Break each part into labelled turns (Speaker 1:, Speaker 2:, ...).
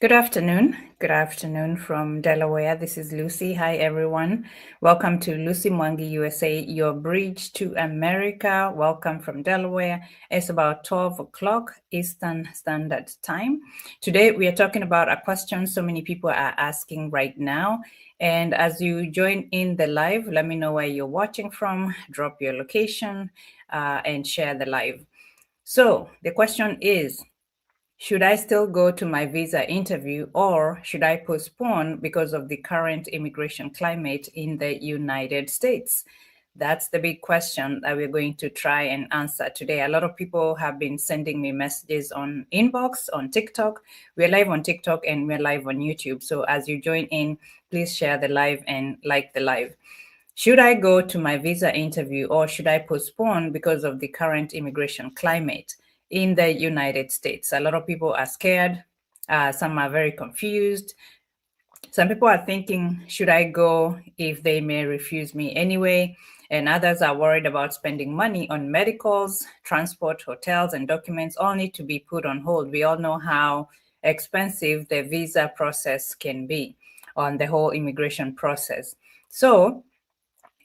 Speaker 1: Good afternoon. Good afternoon from Delaware. This is Lucy. Hi, everyone. Welcome to Lucy Mwangi, USA, your bridge to America. Welcome from Delaware. It's about 12 o'clock Eastern Standard Time. Today, we are talking about a question so many people are asking right now. And as you join in the live, let me know where you're watching from, drop your location, and share the live. So the question is, should I still go to my visa interview or should I postpone because of the current immigration climate in the United States? That's the big question that we're going to try and answer today. A lot of people have been sending me messages on inbox, on TikTok. We're live on TikTok and we're live on YouTube. So as you join in, please share the live and like the live. Should I go to my visa interview or should I postpone because of the current immigration climate in the United States? A lot of people are scared. Some are very confused. Some people are thinking, should I go if they may refuse me anyway? And others are worried about spending money on medicals, transport, hotels, and documents all need to be put on hold. We all know how expensive the visa process can be on the whole immigration process. So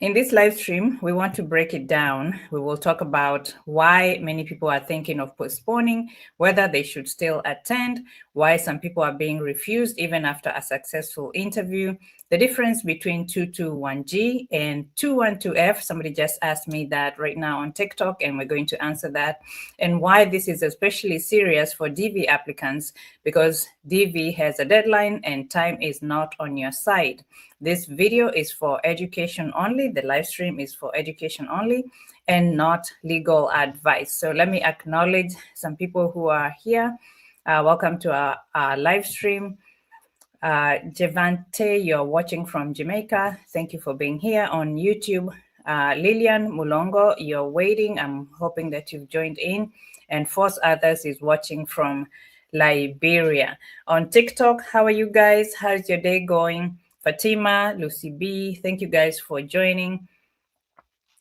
Speaker 1: in this live stream, we want to break it down. We will talk about why many people are thinking of postponing, whether they should still attend, why some people are being refused even after a successful interview, the difference between 221G and 212F. Somebody just asked me that right now on TikTok, and we're going to answer that, and why this is especially serious for DV applicants, because DV has a deadline and time is not on your side. This video is for education only. The live stream is for education only and not legal advice. So let me acknowledge some people who are here. Welcome to our live stream. Javante, you're watching from Jamaica. Thank you for being here on YouTube. Lillian Mulongo, you're waiting. I'm hoping that you've joined in. And Force Others is watching from Liberia. On TikTok, how are you guys? How's your day going? Fatima, Lucy B, thank you guys for joining.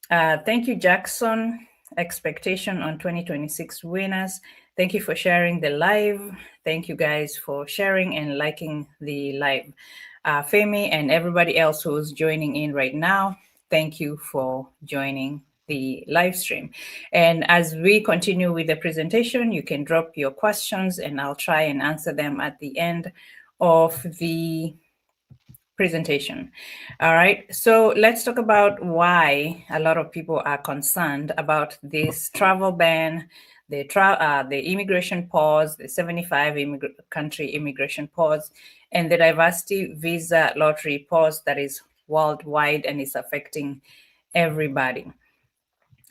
Speaker 1: Thank you, Jackson. Expectation on 2026 winners. Thank you for sharing the live. Thank you guys for sharing and liking the live. Femi and everybody else who's joining in right now, thank you for joining the live stream. And as we continue with the presentation, you can drop your questions and I'll try and answer them at the end of the presentation. All right, so let's talk about why a lot of people are concerned about this travel ban, the immigration pause, the 75 country immigration pause, and the diversity visa lottery pause that is worldwide and is affecting everybody.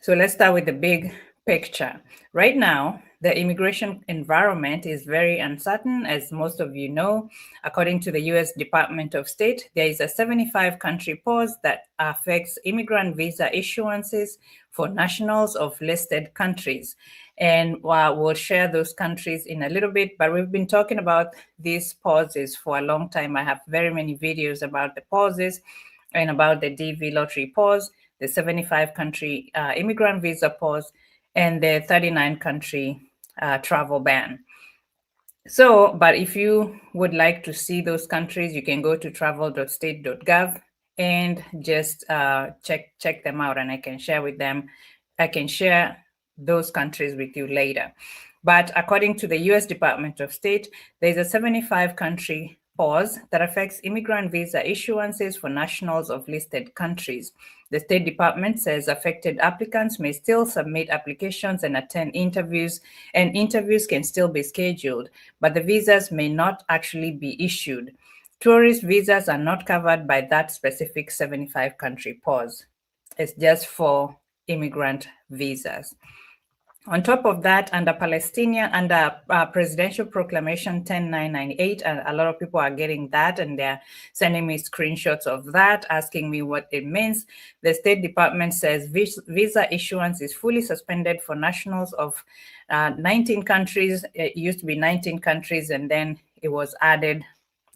Speaker 1: So let's start with the big picture. Right now, the immigration environment is very uncertain, as most of you know. According to the US Department of State, there is a 75-country pause that affects immigrant visa issuances for nationals of listed countries. And we'll share those countries in a little bit, but we've been talking about these pauses for a long time. I have very many videos about the pauses and about the DV lottery pause, the 75-country immigrant visa pause, and the 39-country travel ban. So, but if you would like to see those countries, you can go to travel.state.gov and just check them out, and I can share with them. I can share those countries with you later. But according to the US Department of State, there's a 75-country pause that affects immigrant visa issuances for nationals of listed countries. The State Department says affected applicants may still submit applications and attend interviews, and interviews can still be scheduled, but the visas may not actually be issued. Tourist visas are not covered by that specific 75-country pause. It's just for immigrant visas. On top of that, under Presidential Proclamation 10998, and a lot of people are getting that and they're sending me screenshots of that, asking me what it means. The State Department says visa issuance is fully suspended for nationals of 19 countries. It used to be 19 countries and then it was added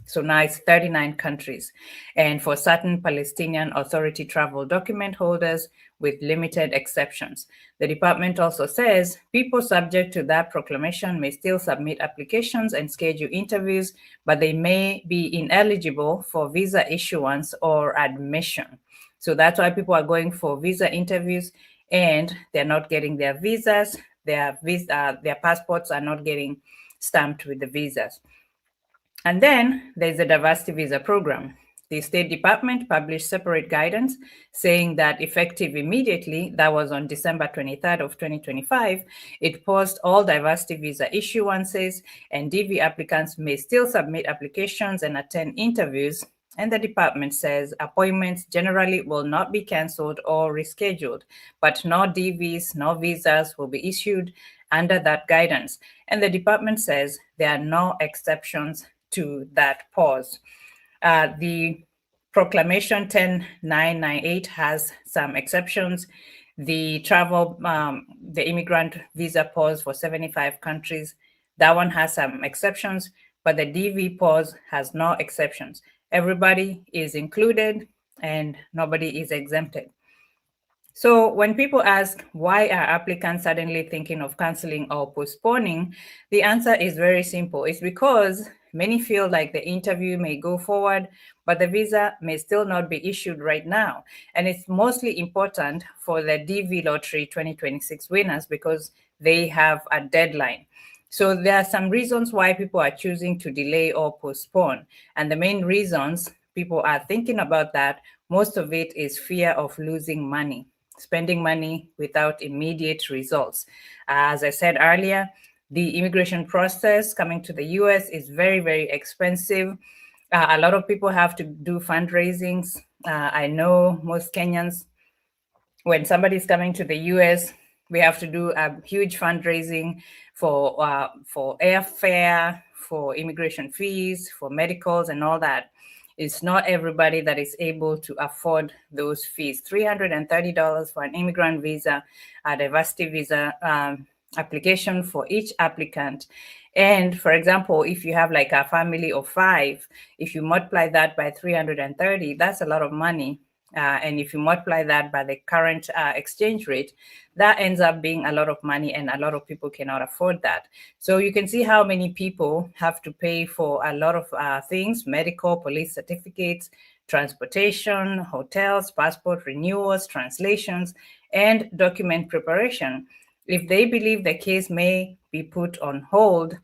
Speaker 1: So now it's 39 countries. And for certain Palestinian Authority travel document holders with limited exceptions. The department also says people subject to that proclamation may still submit applications and schedule interviews, but they may be ineligible for visa issuance or admission. So that's why people are going for visa interviews and they're not getting their visas. Their passports are not getting stamped with the visas. And then there's the diversity visa program. The State Department published separate guidance saying that effective immediately, that was on December 23rd of 2025, it paused all diversity visa issuances, and DV applicants may still submit applications and attend interviews. And the department says appointments generally will not be canceled or rescheduled, but no DVs, no visas will be issued under that guidance. And the department says there are no exceptions to that pause. The proclamation 10998 has some exceptions. The travel, the immigrant visa pause for 75 countries, that one has some exceptions, but the DV pause has no exceptions. Everybody is included and nobody is exempted. So when people ask why are applicants suddenly thinking of canceling or postponing, the answer is very simple. It's because many feel like the interview may go forward, but the visa may still not be issued right now. And it's mostly important for the DV Lottery 2026 winners because they have a deadline. So there are some reasons why people are choosing to delay or postpone. And the main reasons people are thinking about that, most of it is fear of losing money, spending money without immediate results. As I said earlier, the immigration process coming to the US is very, very expensive. A lot of people have to do fundraisings. I know most Kenyans, when somebody's coming to the US, we have to do a huge fundraising for airfare, for immigration fees, for medicals and all that. It's not everybody that is able to afford those fees. $330 for an immigrant visa, a diversity visa application for each applicant. And for example, if you have like a family of 5, if you multiply that by 330, that's a lot of money. And if you multiply that by the current exchange rate, that ends up being a lot of money, and a lot of people cannot afford that. So you can see how many people have to pay for a lot of things: medical, police certificates, transportation, hotels, passport renewals, translations, and document preparation. If they believe the case may be put on hold,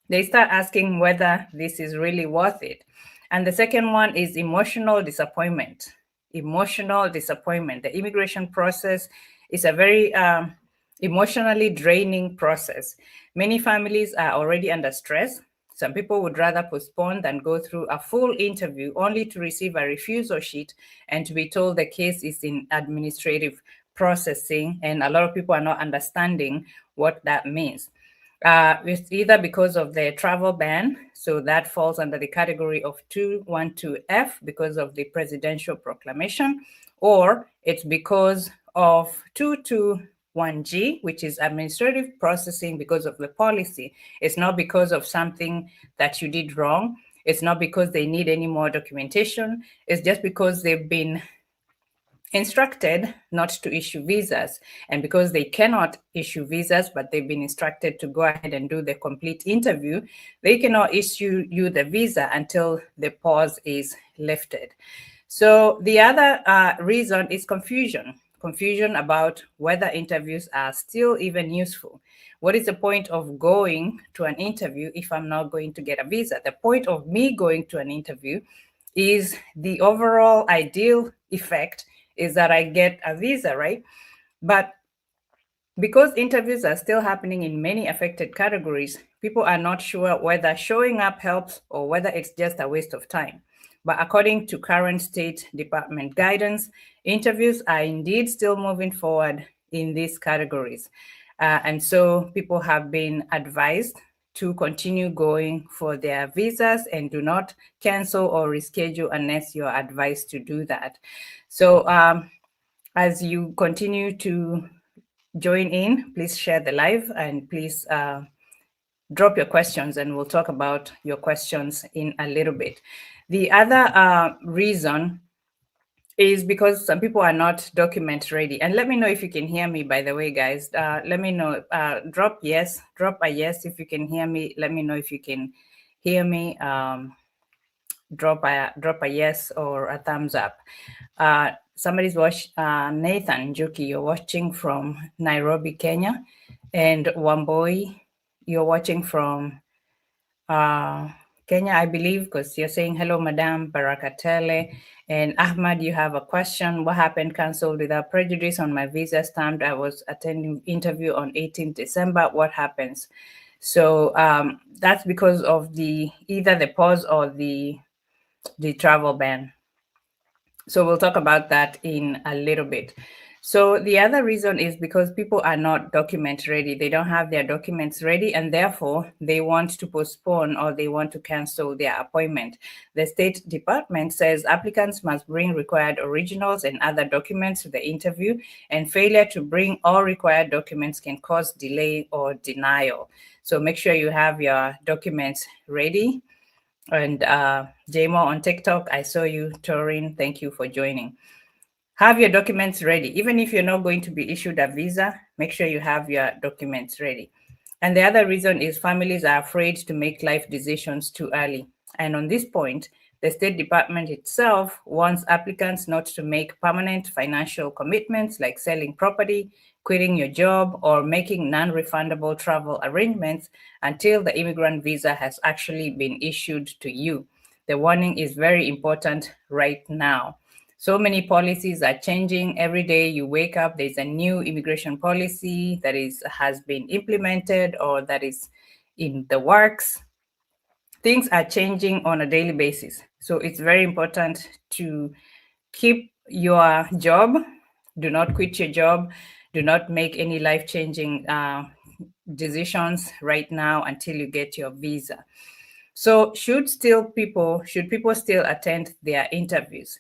Speaker 1: they start asking whether this is really worth it. And the second one is emotional disappointment. Emotional disappointment. The immigration process is a very emotionally draining process. Many families are already under stress. Some people would rather postpone than go through a full interview only to receive a refusal sheet and to be told the case is in administrative processing, and a lot of people are not understanding what that means. It's either because of the travel ban, so that falls under the category of 212F because of the presidential proclamation, or it's because of 221G, which is administrative processing because of the policy. It's not because of something that you did wrong. It's not because they need any more documentation. It's just because they've been instructed not to issue visas. And because they cannot issue visas, but they've been instructed to go ahead and do the complete interview, they cannot issue you the visa until the pause is lifted. So the other reason is confusion. Confusion about whether interviews are still even useful. What is the point of going to an interview if I'm not going to get a visa? The point of me going to an interview is the overall ideal effect is that I get a visa, right? But because interviews are still happening in many affected categories, people are not sure whether showing up helps or whether it's just a waste of time. But according to current State Department guidance, interviews are indeed still moving forward in these categories. And so people have been advised to continue going for their visas and do not cancel or reschedule unless you're advised to do that. So as you continue to join in, please share the live and please drop your questions and we'll talk about your questions in a little bit. The other reason is because some people are not document ready. And let me know if you can hear me, by the way, guys. Let me know, drop a yes if you can hear me. Let me know if you can hear me. Drop a yes or a thumbs up. Somebody's watching, Nathan Juki, you're watching from Nairobi, Kenya. And Wamboi, you're watching from Kenya, I believe, because you're saying hello, Madam Barakatele. And Ahmad, you have a question. What happened? Cancelled without prejudice on my visa stamped. I was attending interview on 18th December. What happens? So that's because of either the pause or the travel ban. So we'll talk about that in a little bit. So the other reason is because people are not document ready. They don't have their documents ready, and therefore they want to postpone or they want to cancel their appointment. The State Department says applicants must bring required originals and other documents to the interview, and failure to bring all required documents can cause delay or denial. So make sure you have your documents ready. And Jamo on TikTok, I saw you. Torin, thank you for joining. Have your documents ready. Even if you're not going to be issued a visa, make sure you have your documents ready. And the other reason is families are afraid to make life decisions too early. And on this point, the State Department itself wants applicants not to make permanent financial commitments like selling property, quitting your job, or making non-refundable travel arrangements until the immigrant visa has actually been issued to you. The warning is very important right now. So many policies are changing. Every day you wake up, there's a new immigration policy that has been implemented or that is in the works. Things are changing on a daily basis. So it's very important to keep your job. Do not quit your job. Do not make any life-changing decisions right now until you get your visa. So should people still attend their interviews?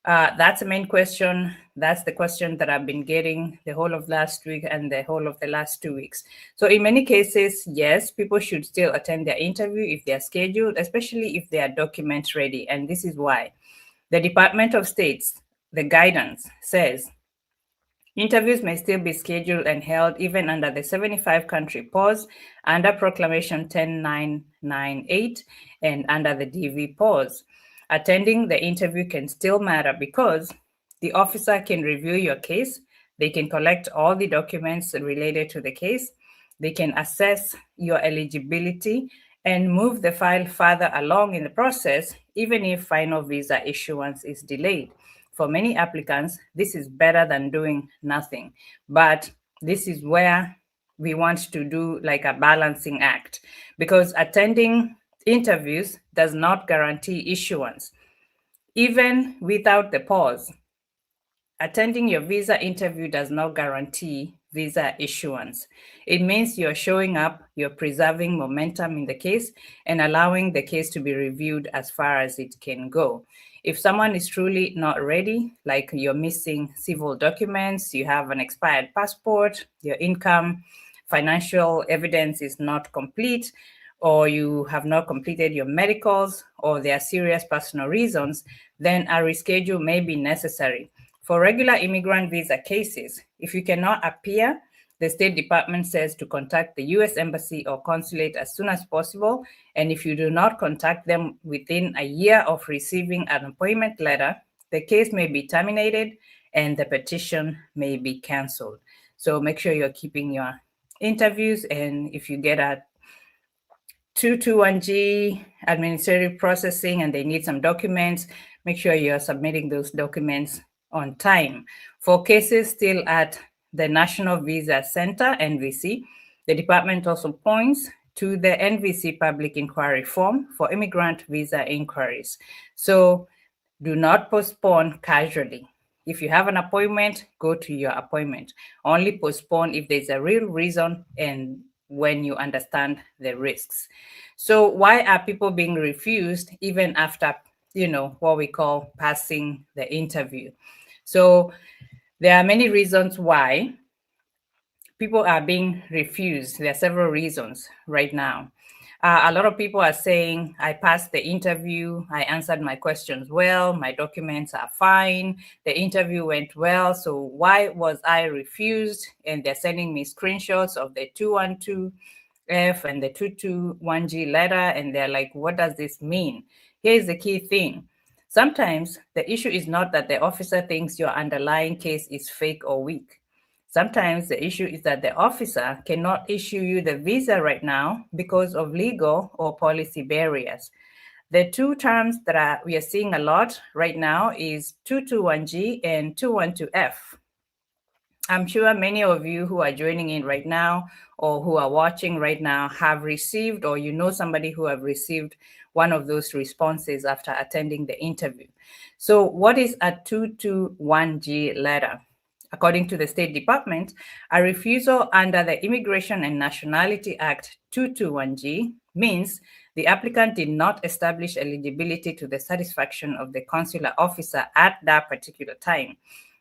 Speaker 1: That's the main question. That's the question that I've been getting the whole of last week and the whole of the last 2 weeks. So in many cases, yes, people should still attend their interview if they are scheduled, especially if they are document ready. And this is why. The Department of State's, the guidance says, interviews may still be scheduled and held even under the 75-country pause, under Proclamation 10998, and under the DV pause. Attending the interview can still matter because the officer can review your case, they can collect all the documents related to the case, they can assess your eligibility, and move the file further along in the process, even if final visa issuance is delayed. For many applicants, this is better than doing nothing. But this is where we want to do like a balancing act, because attending interviews does not guarantee issuance. Even without the pause, attending your visa interview does not guarantee visa issuance. It means you're showing up, you're preserving momentum in the case, and allowing the case to be reviewed as far as it can go. If someone is truly not ready, like you're missing civil documents, you have an expired passport, your income, financial evidence is not complete, or you have not completed your medicals, or there are serious personal reasons, then a reschedule may be necessary. For regular immigrant visa cases, if you cannot appear, the State Department says to contact the U.S. Embassy or consulate as soon as possible. And if you do not contact them within a year of receiving an appointment letter, the case may be terminated and the petition may be canceled. So make sure you're keeping your interviews. And if you get a 221G administrative processing and they need some documents, make sure you're submitting those documents on time. For cases still at the National Visa Center, NVC, the department also points to the NVC public inquiry form for immigrant visa inquiries. So do not postpone casually. If you have an appointment, go to your appointment. Only postpone if there's a real reason and when you understand the risks. So why are people being refused even after, what we call passing the interview? So there are many reasons why people are being refused. There are several reasons right now. A lot of people are saying, I passed the interview, I answered my questions well, my documents are fine, the interview went well, so why was I refused? And they're sending me screenshots of the 212F and the 221G letter, and they're like, what does this mean? Here's the key thing. Sometimes the issue is not that the officer thinks your underlying case is fake or weak. Sometimes the issue is that the officer cannot issue you the visa right now because of legal or policy barriers. The two terms that we are seeing a lot right now is 221G and 212F. I'm sure many of you who are joining in right now or who are watching right now have received, or you know somebody who have received one of those responses after attending the interview. So what is a 221G letter? According to the State Department, a refusal under the Immigration and Nationality Act 221G means the applicant did not establish eligibility to the satisfaction of the consular officer at that particular time.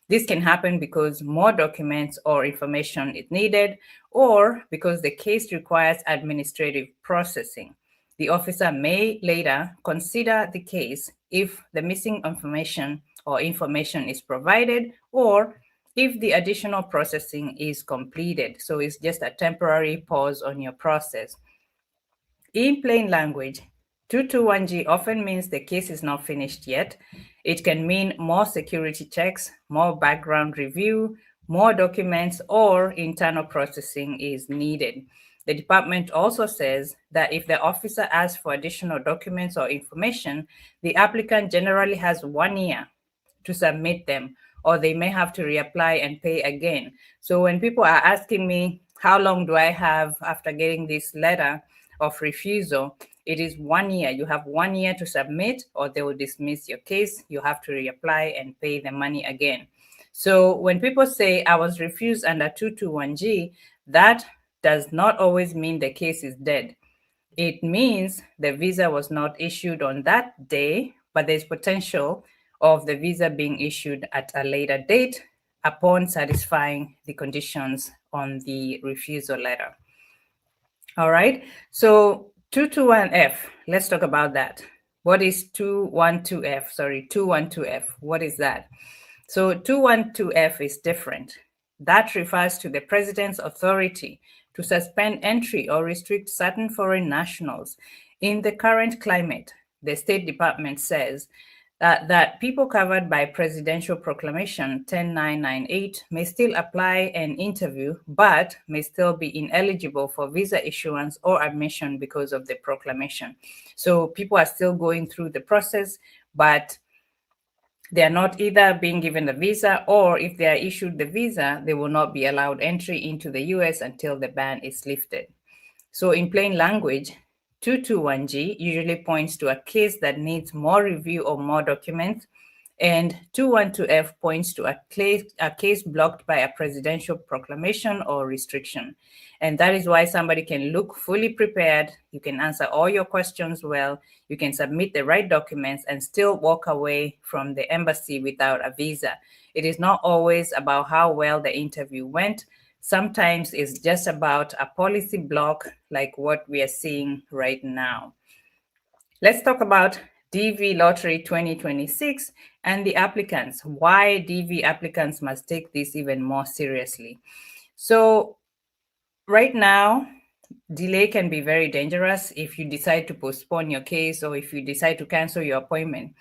Speaker 1: This can happen because more documents or information is needed, or because the case requires administrative processing. The officer may later consider the case if the missing information or information is provided, or if the additional processing is completed. So it's just a temporary pause on your process. In plain language, 221G often means the case is not finished yet. It can mean more security checks, more background review, more documents, or internal processing is needed. The department also says that if the officer asks for additional documents or information, the applicant generally has 1 year to submit them, or they may have to reapply and pay again. So when people are asking me, how long do I have after getting this letter of refusal, it is 1 year. You have 1 year to submit, or they will dismiss your case. You have to reapply and pay the money again. So when people say I was refused under 221G, that does not always mean the case is dead. It means the visa was not issued on that day, but there's potential of the visa being issued at a later date upon satisfying the conditions on the refusal letter. All right, so 221F, let's talk about that. What is 212F? Sorry, 212F, what is that? So 212F is different. That refers to the president's authority to suspend entry or restrict certain foreign nationals. In the current climate, the State Department says that people covered by Presidential Proclamation 10998 may still apply and interview, but may still be ineligible for visa issuance or admission because of the proclamation. So people are still going through the process, but they are not either being given the visa, or if they are issued the visa, they will not be allowed entry into the US until the ban is lifted. So in plain language, 221G usually points to a case that needs more review or more documents, and 212F points to a case blocked by a presidential proclamation or restriction. And that is why somebody can look fully prepared, you can answer all your questions well, you can submit the right documents and still walk away from the embassy without a visa. It is not always about how well the interview went. Sometimes it's just about a policy block like what we are seeing right now. Let's talk about DV Lottery 2026 and the applicants, why DV applicants must take this even more seriously. So right now, delay can be very dangerous if you decide to postpone your case or if you decide to cancel your appointment.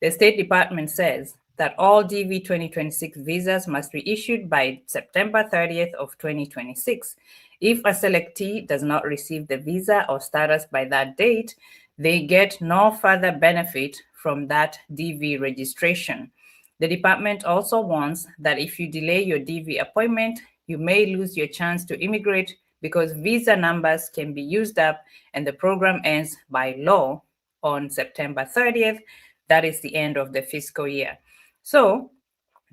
Speaker 1: The State Department says that all DV 2026 visas must be issued by September 30th of 2026. If a selectee does not receive the visa or status by that date, they get no further benefit from that DV registration. The department also warns that if you delay your DV appointment, you may lose your chance to immigrate because visa numbers can be used up and the program ends by law on September 30th. That is the end of the fiscal year. So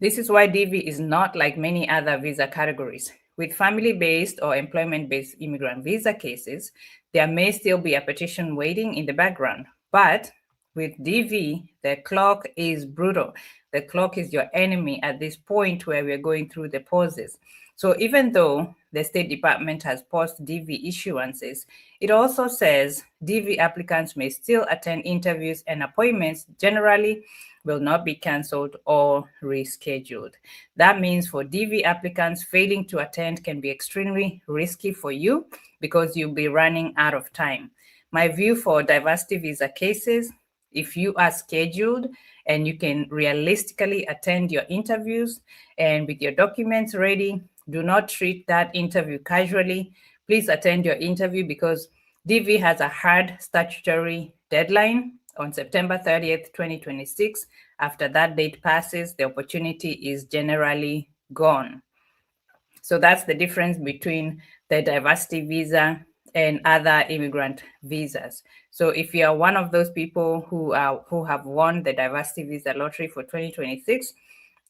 Speaker 1: this is why DV is not like many other visa categories. With family-based or employment-based immigrant visa cases, there may still be a petition waiting in the background. But with DV, the clock is brutal. The clock is your enemy at this point where we're going through the pauses. So even though the State Department has paused DV issuances, it also says DV applicants may still attend interviews and appointments generally will not be cancelled or rescheduled. That means for DV applicants, failing to attend can be extremely risky for you because you'll be running out of time. My view for diversity visa cases, if you are scheduled and you can realistically attend your interviews and with your documents ready, do not treat that interview casually. Please attend your interview because DV has a hard statutory deadline on September 30th, 2026. After that date passes, the opportunity is generally gone. So that's the difference between the diversity visa and other immigrant visas. So if you are one of those people who have won the diversity visa lottery for 2026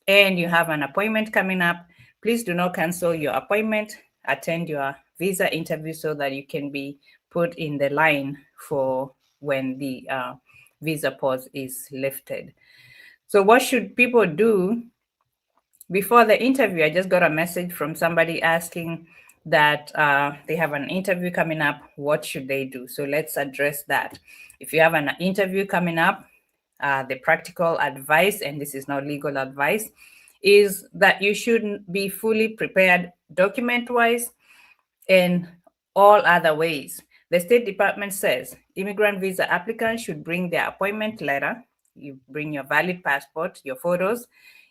Speaker 1: and you have an appointment coming up, please do not cancel your appointment. Attend your visa interview so that you can be put in the line for when the visa pause is lifted. So what should people do before the interview? I just got a message from somebody asking that they have an interview coming up. What should they do? So let's address that. If you have an interview coming up, the practical advice, and this is not legal advice, is that you should be fully prepared document-wise and all other ways. The State Department says immigrant visa applicants should bring their appointment letter. You bring your valid passport, your photos,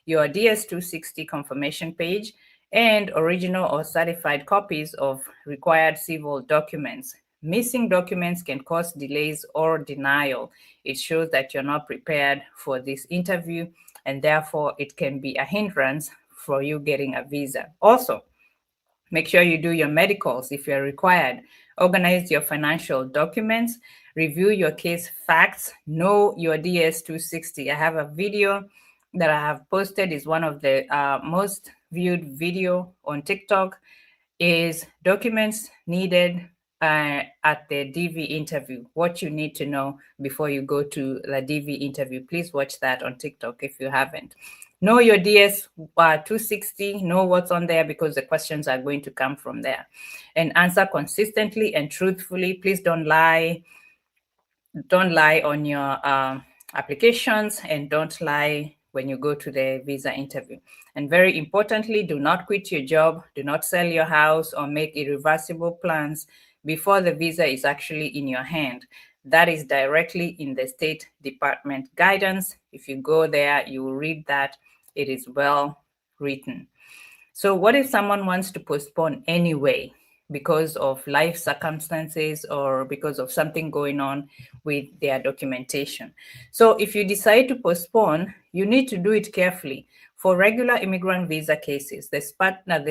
Speaker 1: your DS-260 confirmation page, and original or certified copies of required civil documents. Missing documents can cause delays or denial. It shows that you're not prepared for this interview, and therefore it can be a hindrance for you getting a visa. Also, make sure you do your medicals if you're required. Organize your financial documents. Review your case facts. Know your DS-260. I have a video that I have posted. Is one of the most viewed video on TikTok. Is documents needed at the DV interview. What you need to know before you go to the DV interview. Please watch that on TikTok if you haven't. Know your DS-260, know what's on there because the questions are going to come from there. And answer consistently and truthfully. Please don't lie. Don't lie on your applications, and don't lie when you go to the visa interview. And very importantly, do not quit your job. Do not sell your house or make irreversible plans before the visa is actually in your hand. That is directly in the State Department guidance. If you go there, you will read that. It is well written. So what if someone wants to postpone anyway because of life circumstances or because of something going on with their documentation? So if you decide to postpone, you need to do it carefully. For regular immigrant visa cases, the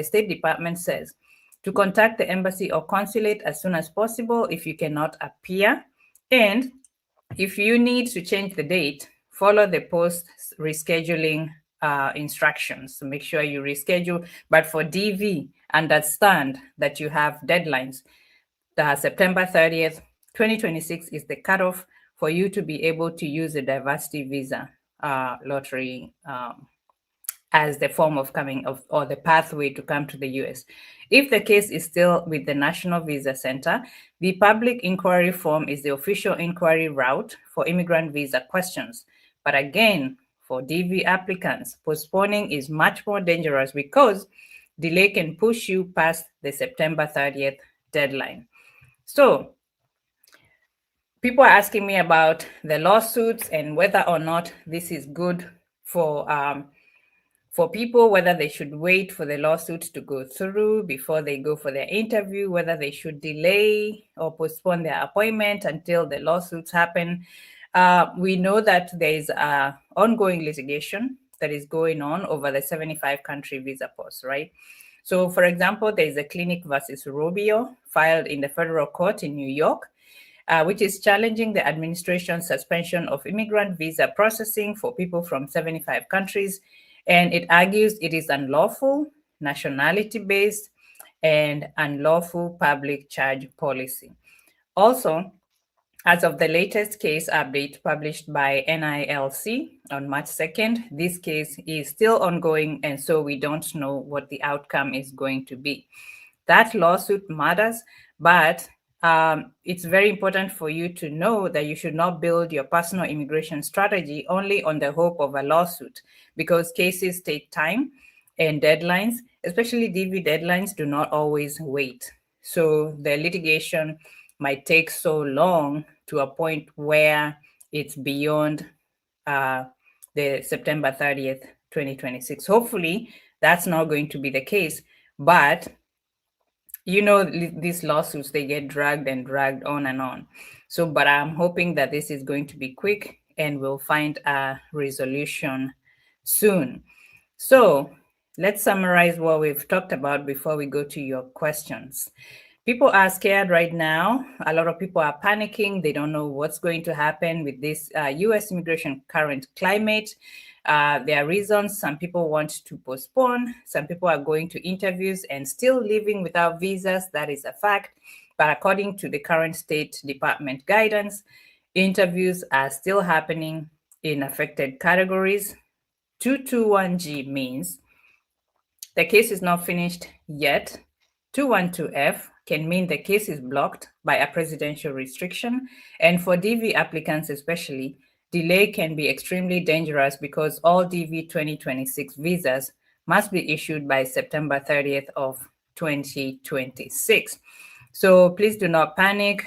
Speaker 1: State Department says to contact the embassy or consulate as soon as possible if you cannot appear. And if you need to change the date, follow the post rescheduling instructions. So make sure you reschedule. But for DV, understand that you have deadlines. The September 30th, 2026 is the cutoff for you to be able to use the diversity visa lottery as the form of coming of or the pathway to come to the US. If the case is still with the National Visa Center, the public inquiry form is the official inquiry route for immigrant visa questions. But again, for DV applicants, postponing is much more dangerous because delay can push you past the September 30th deadline. So people are asking me about the lawsuits and whether or not this is good for people, whether they should wait for the lawsuits to go through before they go for their interview, whether they should delay or postpone their appointment until the lawsuits happen. We know that there is ongoing litigation that is going on over the 75-country visa pause, right? So, for example, there is a Clinic versus Rubio filed in the federal court in New York, which is challenging the administration's suspension of immigrant visa processing for people from 75 countries. And it argues it is unlawful, nationality-based, and unlawful public charge policy. Also, As of the latest case update published by NILC on March 2nd, this case is still ongoing, and so we don't know what the outcome is going to be. That lawsuit matters, but it's very important for you to know that you should not build your personal immigration strategy only on the hope of a lawsuit, because cases take time and deadlines, especially DV deadlines, do not always wait. So the litigation might take so long to a point where it's beyond the September 30th, 2026. Hopefully, that's not going to be the case, but you know, these lawsuits, they get dragged and dragged on and on. So, but I'm hoping that this is going to be quick and we'll find a resolution soon. So let's summarize what we've talked about before we go to your questions. People are scared right now. A lot of people are panicking. They don't know what's going to happen with this US immigration current climate. There are reasons. Some people want to postpone. Some people are going to interviews and still living without visas. That is a fact. But according to the current State Department guidance, interviews are still happening in affected categories. 221G means the case is not finished yet. 212F can mean the case is blocked by a presidential restriction. And for DV applicants especially, delay can be extremely dangerous because all DV 2026 visas must be issued by September 30th of 2026. So please do not panic,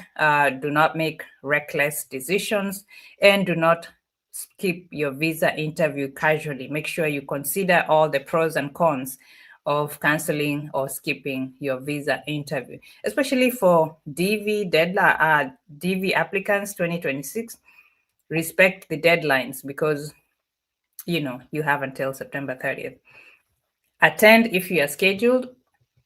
Speaker 1: do not make reckless decisions, and do not skip your visa interview casually. Make sure you consider all the pros and cons of canceling or skipping your visa interview, especially for DV deadline, DV applicants 2026. Respect the deadlines because you know you have until September 30th. Attend if you are scheduled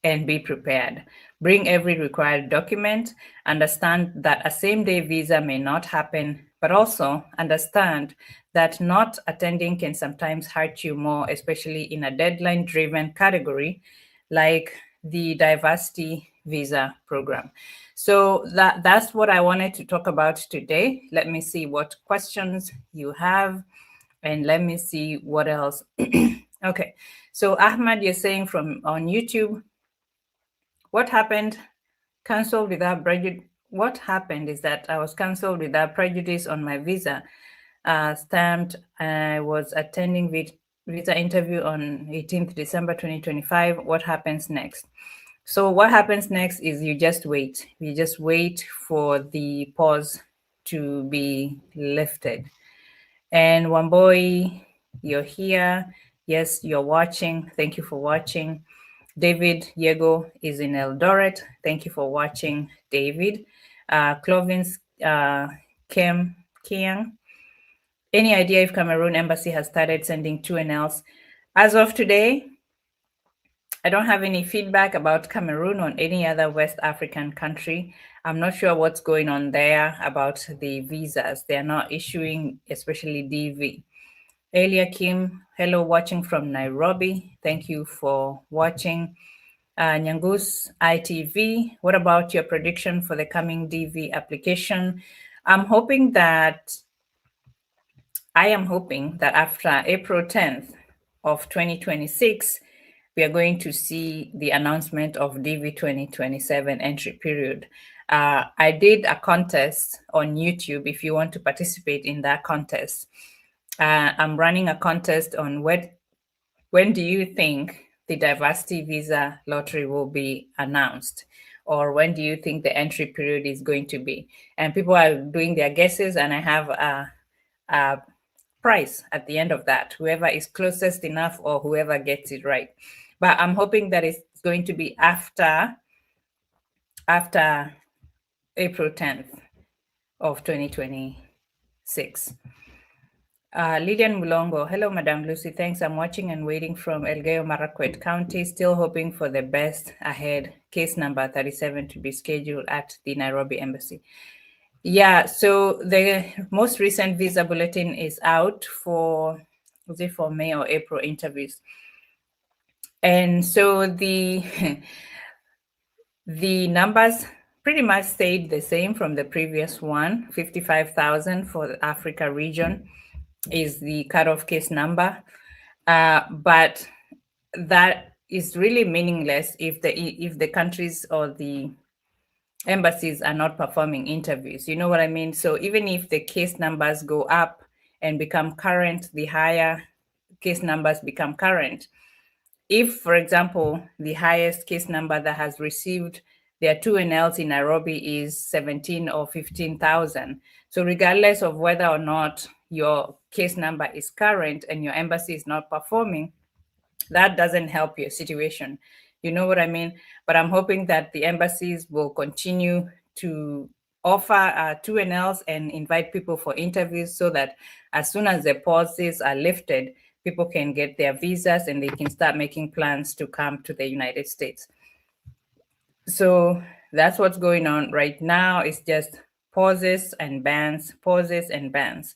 Speaker 1: and be prepared. Bring every required document. Understand that a same-day visa may not happen, but also understand that not attending can sometimes hurt you more, especially in a deadline-driven category like the diversity visa program. So that's what I wanted to talk about today. Let me see what questions you have, and let me see what else. Okay, so Ahmad, you're saying from on YouTube, what happened? Cancelled without prejudice. What happened is that I was cancelled without prejudice on my visa. Stamped. I was attending visa interview on 18th December 2025. What happens next? So what happens next is you just wait. You just wait for the pause to be lifted. And Wamboi, you're here. Yes, you're watching. Thank you for watching. David Yego is in Eldoret. Thank you for watching, David. Clovins Kiang. Any idea if Cameroon Embassy has started sending 2NLs? As of today, I don't have any feedback about Cameroon or any other West African country. I'm not sure what's going on there about the visas. They're not issuing, especially DV. Elia Kim, hello, watching from Nairobi. Thank you for watching. Nyangus ITV, what about your prediction for the coming DV application? I am hoping that after April 10th of 2026, we are going to see the announcement of DV 2027 entry period. I did a contest on YouTube if you want to participate in that contest. I'm running a contest on when do you think the diversity visa lottery will be announced, or when do you think the entry period is going to be? And people are doing their guesses, and I have a prize at the end of that, whoever is closest enough or whoever gets it right. But I'm hoping that it's going to be after April 10th of 2026. Lydian Mulongo, hello, Madam Lucy. Thanks. I'm watching and waiting from Elgeyo Marakwet County, still hoping for the best ahead. Case number 37 to be scheduled at the Nairobi Embassy. Yeah, so the most recent visa bulletin is out for May or April interviews. And so the numbers pretty much stayed the same from the previous one. 55,000 for the Africa region is the cutoff case number. But that is really meaningless if the countries or the embassies are not performing interviews. You know what I mean? So even if the case numbers go up and become current, the higher case numbers become current. If, for example, the highest case number that has received their 2NLs in Nairobi is 17 or 15,000. So regardless of whether or not your case number is current and your embassy is not performing, that doesn't help your situation. You know what I mean? But I'm hoping that the embassies will continue to offer 2NLs and invite people for interviews so that as soon as the pauses are lifted, people can get their visas and they can start making plans to come to the United States. So that's what's going on right now. It's just pauses and bans, pauses and bans.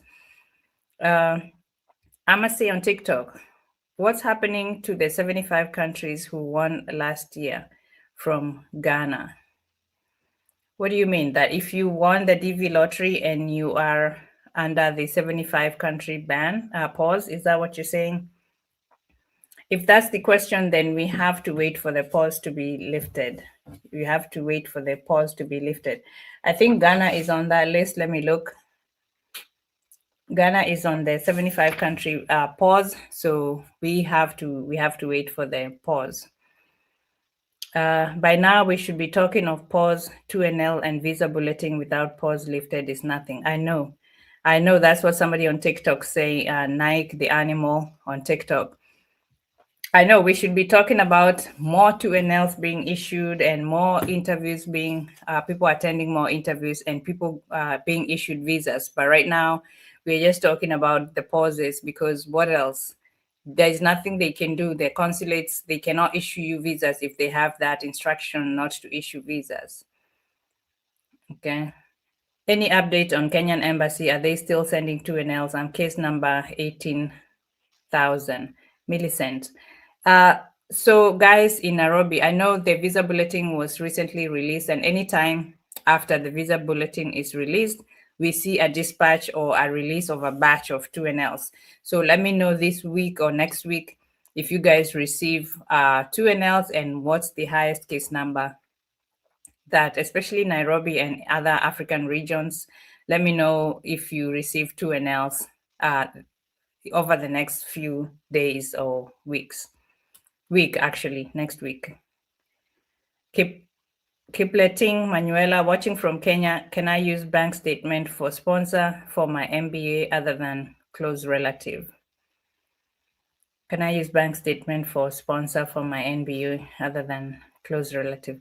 Speaker 1: I must say on TikTok, what's happening to the 75 countries who won last year from Ghana? What do you mean? That if you won the DV lottery and you are under the 75 country ban, pause, is that what you're saying? If that's the question, then we have to wait for the pause to be lifted. We have to wait for the pause to be lifted. I think Ghana is on that list. Let me look. Ghana is on the 75 country pause, so we have to wait for the pause. By now, we should be talking of pause, 2NL, and visa bulletin without pause lifted is nothing. I know that's what somebody on TikTok say, Nike the animal on TikTok. I know we should be talking about more 2NLs being issued and more interviews being, people attending more interviews and people being issued visas. But right now, we're just talking about the pauses because what else? There's nothing they can do. The consulates, they cannot issue you visas if they have that instruction not to issue visas. Okay. Any update on Kenyan embassy? Are they still sending 2NLs? I'm case number 18,000. Millicent. So guys in Nairobi, I know the visa bulletin was recently released, and anytime after the visa bulletin is released, we see a dispatch or a release of a batch of 2NLs. So let me know this week or next week if you guys receive 2NLs and what's the highest case number that, especially Nairobi and other African regions. Let me know if you receive 2NLs over the next few days or weeks. Next week. Keep letting Manuela, watching from Kenya. Can I use bank statement for sponsor for my MBA other than close relative? Can I use bank statement for sponsor for my MBA other than close relative?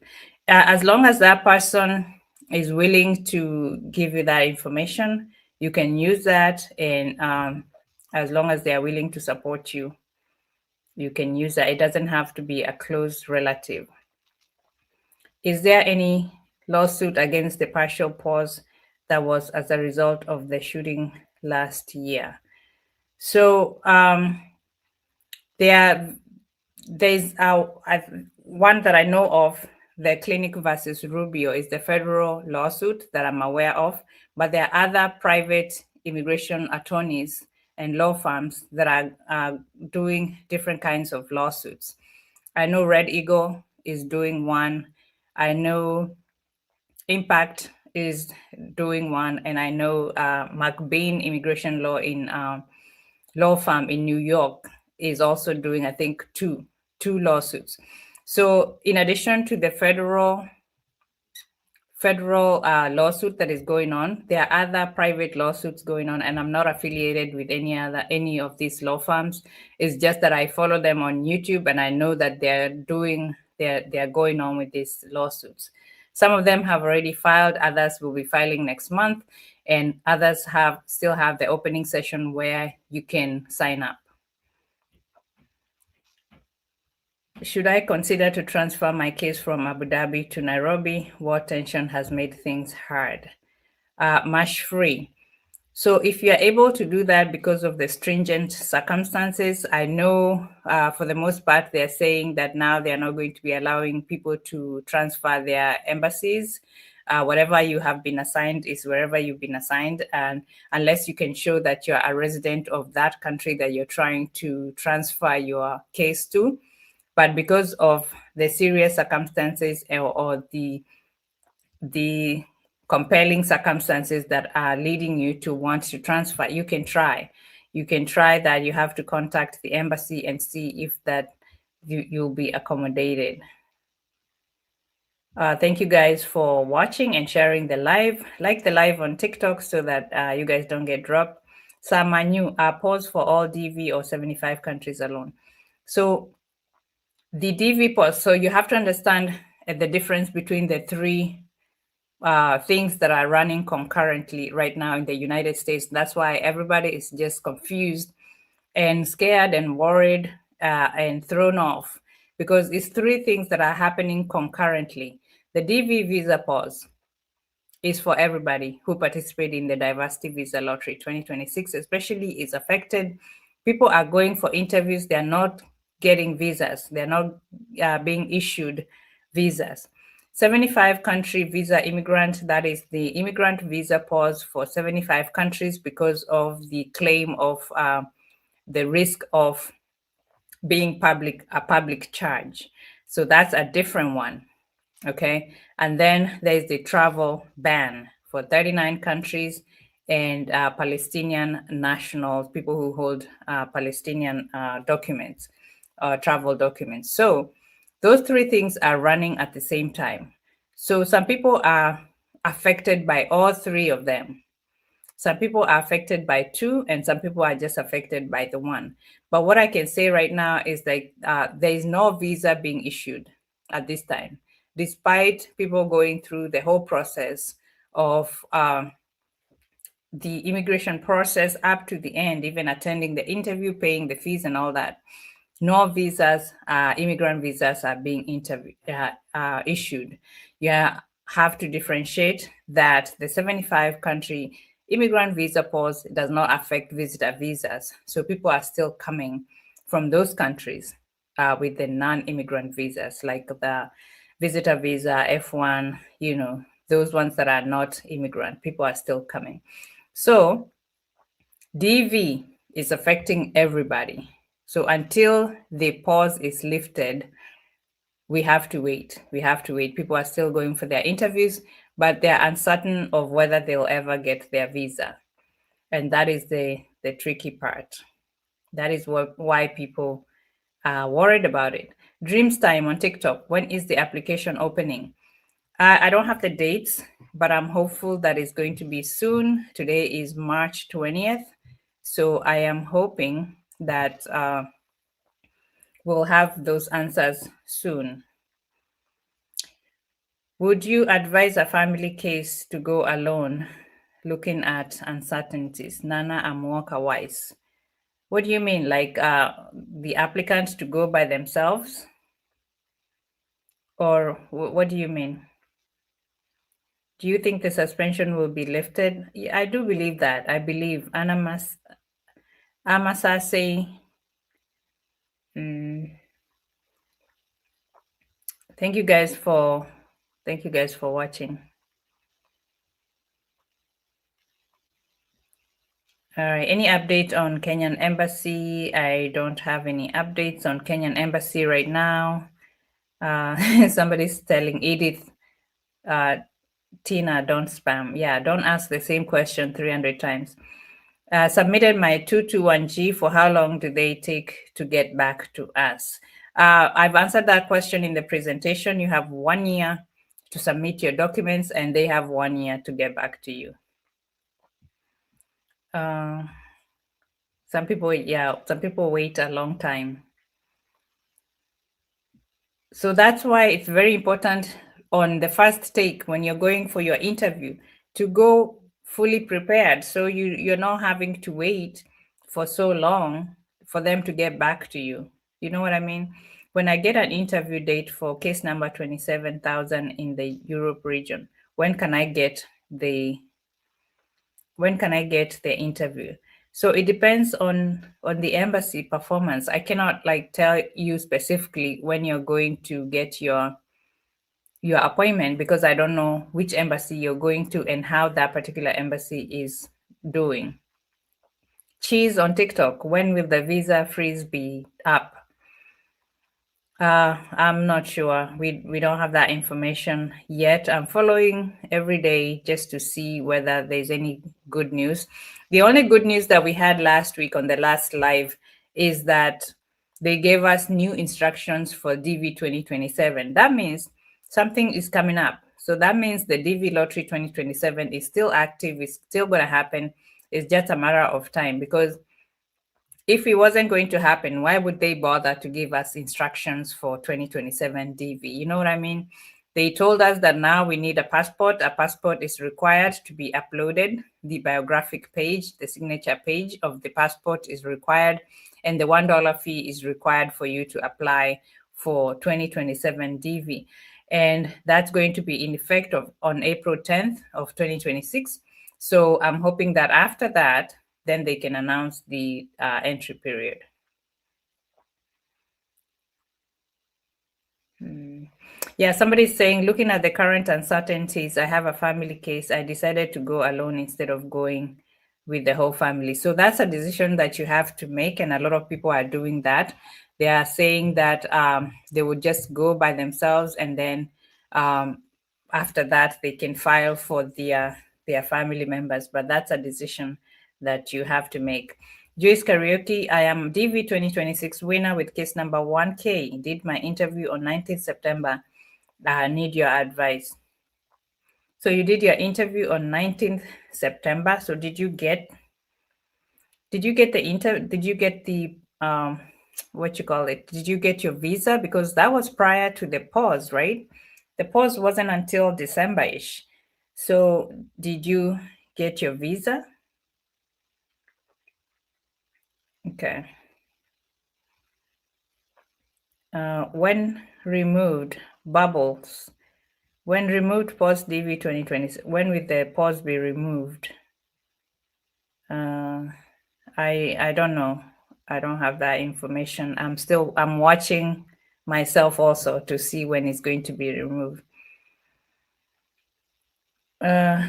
Speaker 1: As long as that person is willing to give you that information, you can use that. And as long as they are willing to support you, you can use that. It doesn't have to be a close relative. Is there any lawsuit against the partial pause that was as a result of the shooting last year? So there's one that I know of, the Clinic versus Rubio is the federal lawsuit that I'm aware of, but there are other private immigration attorneys and law firms that are doing different kinds of lawsuits. I know Red Eagle is doing one. I know Impact is doing one, and I know McBain Immigration Law in law firm in New York is also doing, I think, two lawsuits. So in addition to the federal lawsuit that is going on, there are other private lawsuits going on, and I'm not affiliated with any of these law firms. It's just that I follow them on YouTube, and I know that they're going on with these lawsuits. Some of them have already filed, others will be filing next month, and others still have the opening session where you can sign up. Should I consider to transfer my case from Abu Dhabi to Nairobi? War tension has made things hard. Much free. So if you are able to do that because of the stringent circumstances, I know for the most part, they're saying that now they're not going to be allowing people to transfer their embassies Whatever you have been assigned is wherever you've been assigned, and unless you can show that you're a resident of that country that you're trying to transfer your case to. But because of the serious circumstances or the compelling circumstances that are leading you to want to transfer, you can try. You can try that. You have to contact the embassy and see if that you'll be accommodated. Thank you guys for watching and sharing the live. Like the live on TikTok so that you guys don't get dropped. Samanu, pause for all DV or 75 countries alone. So the DV pause, so you have to understand the difference between the three things that are running concurrently right now in the United States. That's why everybody is just confused and scared and worried and thrown off, because it's three things that are happening concurrently. The DV visa pause is for everybody who participated in the diversity visa lottery 2026, especially is affected. People are going for interviews. They're not getting visas. They're not being issued visas. 75 country visa immigrant, that is the immigrant visa pause for 75 countries because of the claim of the risk of being a public charge. So that's a different one. Okay. And then there's the travel ban for 39 countries and Palestinian nationals, people who hold Palestinian documents, travel documents. So those three things are running at the same time. So some people are affected by all three of them. Some people are affected by two, and some people are just affected by the one. But what I can say right now is that there is no visa being issued at this time, despite people going through the whole process of the immigration process up to the end, even attending the interview, paying the fees and all that. No visas, immigrant visas are being issued. You have to differentiate that the 75 country immigrant visa pause does not affect visitor visas. So people are still coming from those countries with the non-immigrant visas, like the visitor visa, F1, those ones that are not immigrant. People are still coming. So DV is affecting everybody. So until the pause is lifted, we have to wait. We have to wait. People are still going for their interviews, but they're uncertain of whether they'll ever get their visa. And that is the tricky part. That is why people are worried about it. Dreams Time on TikTok. When is the application opening? I don't have the dates, but I'm hopeful that it's going to be soon. Today is March 20th. So I am hoping that we'll have those answers soon. Would you advise a family case to go alone, looking at uncertainties? Nana Amwoka Wise. What do you mean? Like the applicants to go by themselves? Or what do you mean? Do you think the suspension will be lifted? Yeah, I do believe that. I believe Amasase. Thank you guys for watching. All right. Any update on Kenyan embassy? I don't have any updates on Kenyan embassy right now. Somebody's telling Edith, Tina, don't spam. Yeah, don't ask the same question 300 times. Submitted my 221G. For how long do they take to get back to us? I've answered that question in the presentation. You have 1 year to submit your documents, and they have 1 year to get back to you. Some people wait a long time. So that's why it's very important on the first take when you're going for your interview to go fully prepared. So you're not having to wait for so long for them to get back to you. You know what I mean? When I get an interview date for case number 27,000 in the Europe region, when can I get the interview? So it depends on the embassy performance. I cannot tell you specifically when you're going to get your your appointment, because I don't know which embassy you're going to and how that particular embassy is doing. Cheese on TikTok, when will the visa freeze be up? I'm not sure. We don't have that information yet. I'm following every day just to see whether there's any good news. The only good news that we had last week on the last live is that they gave us new instructions for DV 2027. That means something is coming up. So that means the DV Lottery 2027 is still active, it's still going to happen. It's just a matter of time, because if it wasn't going to happen, why would they bother to give us instructions for 2027 DV? You know what I mean? They told us that now we need a passport. A passport is required to be uploaded. The biographic page, the signature page of the passport is required, and the $1 fee is required for you to apply for 2027 DV. And that's going to be in effect on April 10th of 2026. So I'm hoping that after that, then they can announce the entry period. Yeah, somebody's saying, looking at the current uncertainties, I have a family case. I decided to go alone instead of going with the whole family. So that's a decision that you have to make, and a lot of people are doing that. They are saying that they would just go by themselves, and then after that they can file for their family members. But that's a decision that you have to make. Joyce Karaoke, I am DV 2026 winner with case number 1K. Did my interview on 19th September. I need your advice. So you did your interview on 19th September. So did you get the what you call it? Did you get your visa? Because that was prior to the pause, right? The pause wasn't until December-ish. So did you get your visa? Okay. When removed, bubbles. When removed post DV 2020, when will the pause be removed? I don't know. I don't have that information. I'm watching myself also to see when it's going to be removed.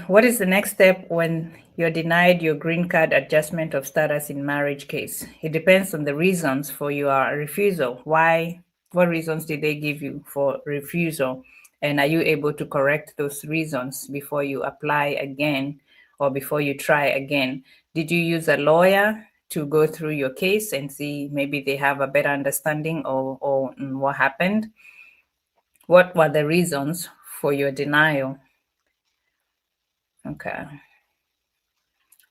Speaker 1: What is the next step when you're denied your green card adjustment of status in marriage case? It depends on the reasons for your refusal. What reasons did they give you for refusal? And are you able to correct those reasons before you apply again or before you try again? Did you use a lawyer to go through your case and see maybe they have a better understanding or what happened? What were the reasons for your denial? Okay.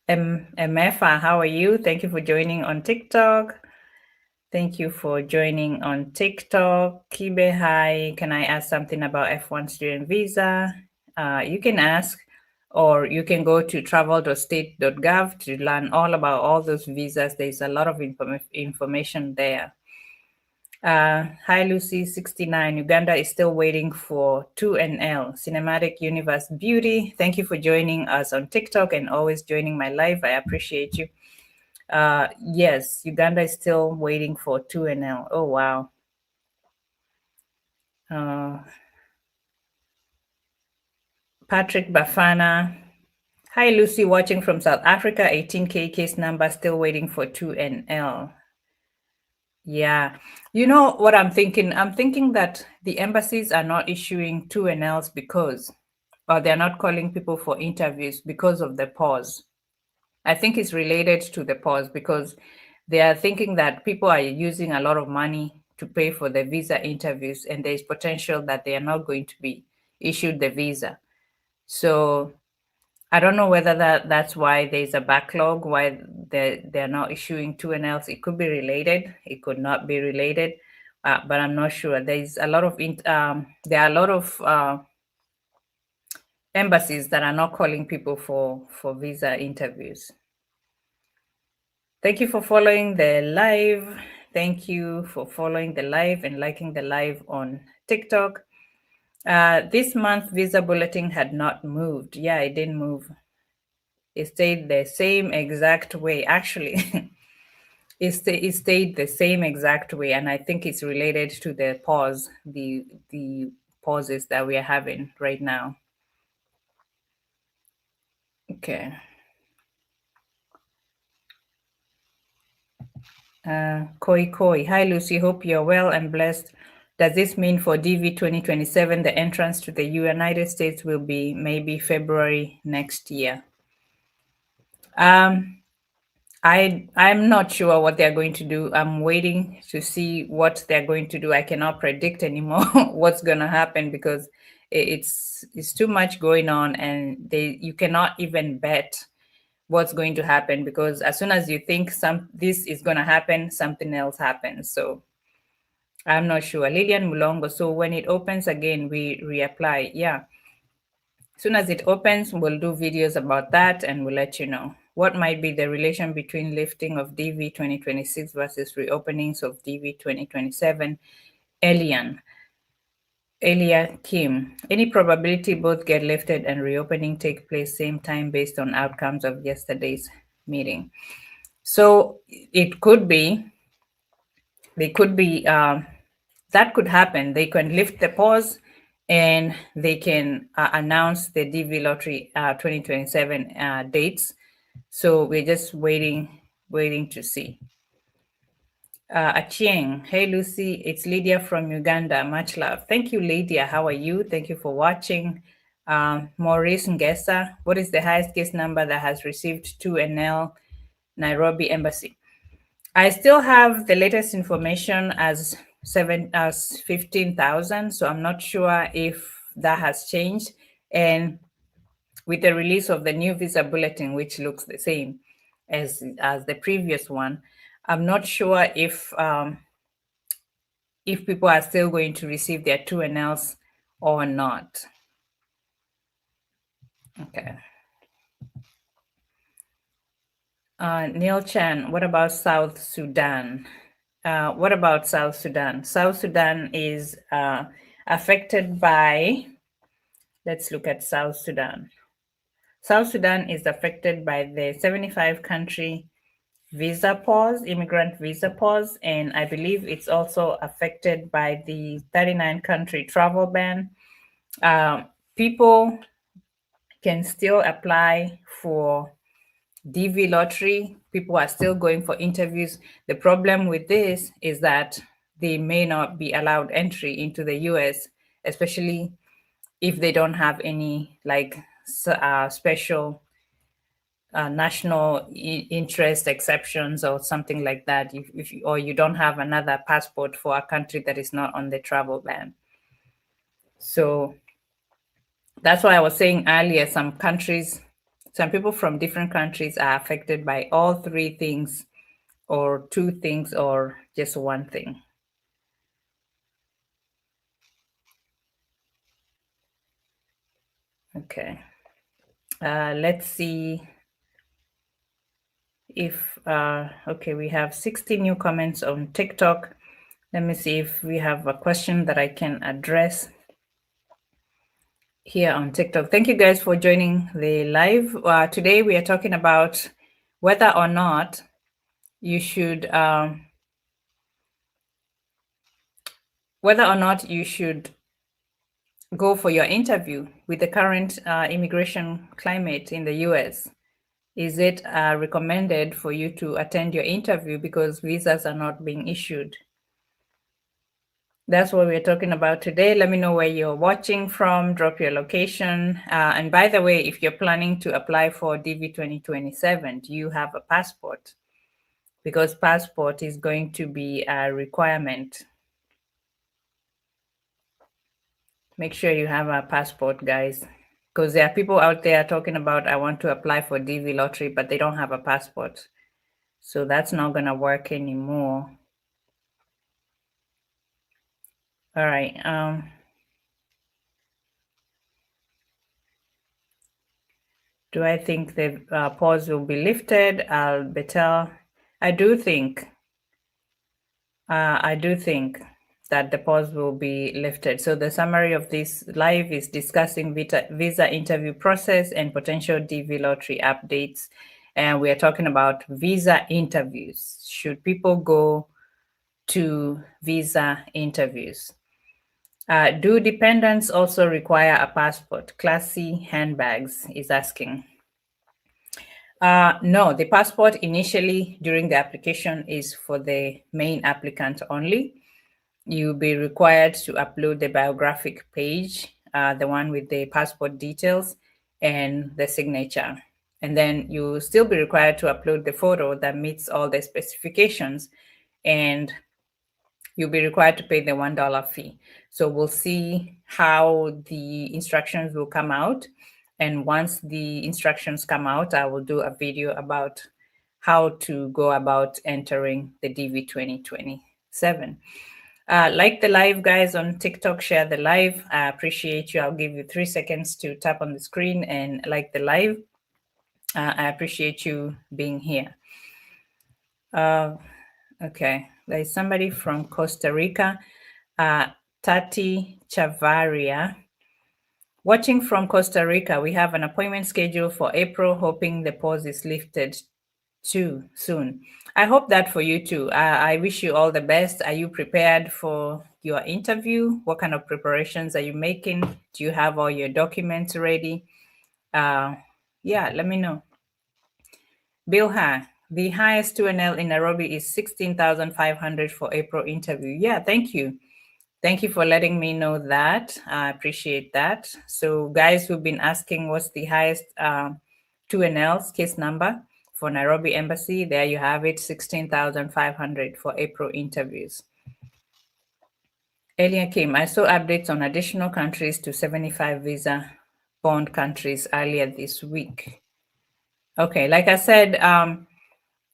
Speaker 1: Mefa, how are you? Thank you for joining on TikTok. Thank you for joining on TikTok. Kibe, hi. Can I ask something about F1 student visa? You can ask, or you can go to travel.state.gov to learn all about all those visas. There's a lot of information there. Hi, Lucy, 69. Uganda is still waiting for 2NL, Cinematic Universe Beauty. Thank you for joining us on TikTok and always joining my live. I appreciate you. Yes, Uganda is still waiting for 2NL. Oh, wow. Patrick Bafana. Hi, Lucy, watching from South Africa. 18K case number, still waiting for 2NL. Yeah. You know what I'm thinking? I'm thinking that the embassies are not issuing 2NLs or they're not calling people for interviews because of the pause. I think it's related to the pause because they are thinking that people are using a lot of money to pay for the visa interviews, and there's potential that they are not going to be issued the visa. So I don't know whether that's why there's a backlog, why they're not issuing 2NLs. It could be related. It could not be related, but I'm not sure. There's a lot of there are a lot of embassies that are not calling people for visa interviews. Thank you for following the live. Thank you for following the live and liking the live on TikTok. This month, visa bulletin had not moved. Yeah, it didn't move. It stayed the same exact way. Actually, it stayed the same exact way, and I think it's related to the pause. The pauses that we are having right now. Okay. Koi. Hi, Lucy. Hope you're well and blessed. Does this mean for DV 2027, the entrance to the United States will be maybe February next year? I'm not sure what they're going to do. I'm waiting to see what they're going to do. I cannot predict anymore what's going to happen because it's too much going on, and you cannot even bet what's going to happen, because as soon as you think this is going to happen, something else happens. So I'm not sure. Lilian Mulongo. So when it opens again, we reapply. Yeah. As soon as it opens, we'll do videos about that and we'll let you know. What might be the relation between lifting of DV 2026 versus reopenings of DV 2027? Elia Kim. Any probability both get lifted and reopening take place same time based on outcomes of yesterday's meeting? So it could be, that could happen. They can lift the pause and they can announce the DV lottery 2027 dates. So we're just waiting to see. Achieng. Hey, Lucy, it's Lydia from Uganda. Much love. Thank you, Lydia. How are you? Thank you for watching. Maurice Ngesa, what is the highest case number that has received 2NL Nairobi Embassy? I still have the latest information as 15,000, so I'm not sure if that has changed. And with the release of the new visa bulletin, which looks the same as the previous one, I'm not sure if people are still going to receive their 2NLs or not. Okay. Neil Chan, what about South Sudan? What about South Sudan? South Sudan is affected by, let's look at South Sudan. South Sudan is affected by the 75-country visa pause, immigrant visa pause, and I believe it's also affected by the 39-country travel ban. People can still apply for DV lottery. People are still going for interviews. The problem with this is that they may not be allowed entry into the US, especially if they don't have any special national interest exceptions or something like that, or you don't have another passport for a country that is not on the travel ban. So that's why I was saying earlier, some people from different countries are affected by all three things, or two things, or just one thing. Okay. Let's see if, okay, we have 60 new comments on TikTok. Let me see if we have a question that I can address here on TikTok. Thank you guys for joining the live. Today we are talking about whether or not you should go for your interview with the current immigration climate in the US. Is it recommended for you to attend your interview because visas are not being issued? That's what we're talking about today. Let me know where you're watching from, drop your location. And by the way, if you're planning to apply for DV 2027, do you have a passport? Because passport is going to be a requirement. Make sure you have a passport, guys, because there are people out there talking about, I want to apply for DV lottery, but they don't have a passport. So that's not going to work anymore. All right. Do I think the pause will be lifted? I do think that the pause will be lifted. So the summary of this live is discussing visa interview process and potential DV lottery updates. And we are talking about visa interviews. Should people go to visa interviews? Do dependents also require a passport? Classy handbags is asking. No, the passport initially during the application is for the main applicant only. You'll be required to upload the biographic page, the one with the passport details and the signature. And then you'll still be required to upload the photo that meets all the specifications, and you'll be required to pay the $1 fee. So we'll see how the instructions will come out. And once the instructions come out, I will do a video about how to go about entering the DV 2027. Like the live, guys, on TikTok, share the live. I appreciate you. I'll give you 3 seconds to tap on the screen and like the live. I appreciate you being here. Okay, there's somebody from Costa Rica, Tati Chavaria. Watching from Costa Rica, we have an appointment scheduled for April, hoping the pause is lifted too soon. I hope that for you too. I wish you all the best. Are you prepared for your interview? What kind of preparations are you making? Do you have all your documents ready? Yeah, let me know. Bill Ha, the highest 2NL in Nairobi is 16,500 for April interview. Yeah, thank you. Thank you for letting me know that. I appreciate that. So guys who've been asking what's the highest 2NL's case number for Nairobi Embassy, there you have it, 16,500 for April interviews. Elia Kim, I saw updates on additional countries to 75 visa bond countries earlier this week. Okay, like I said,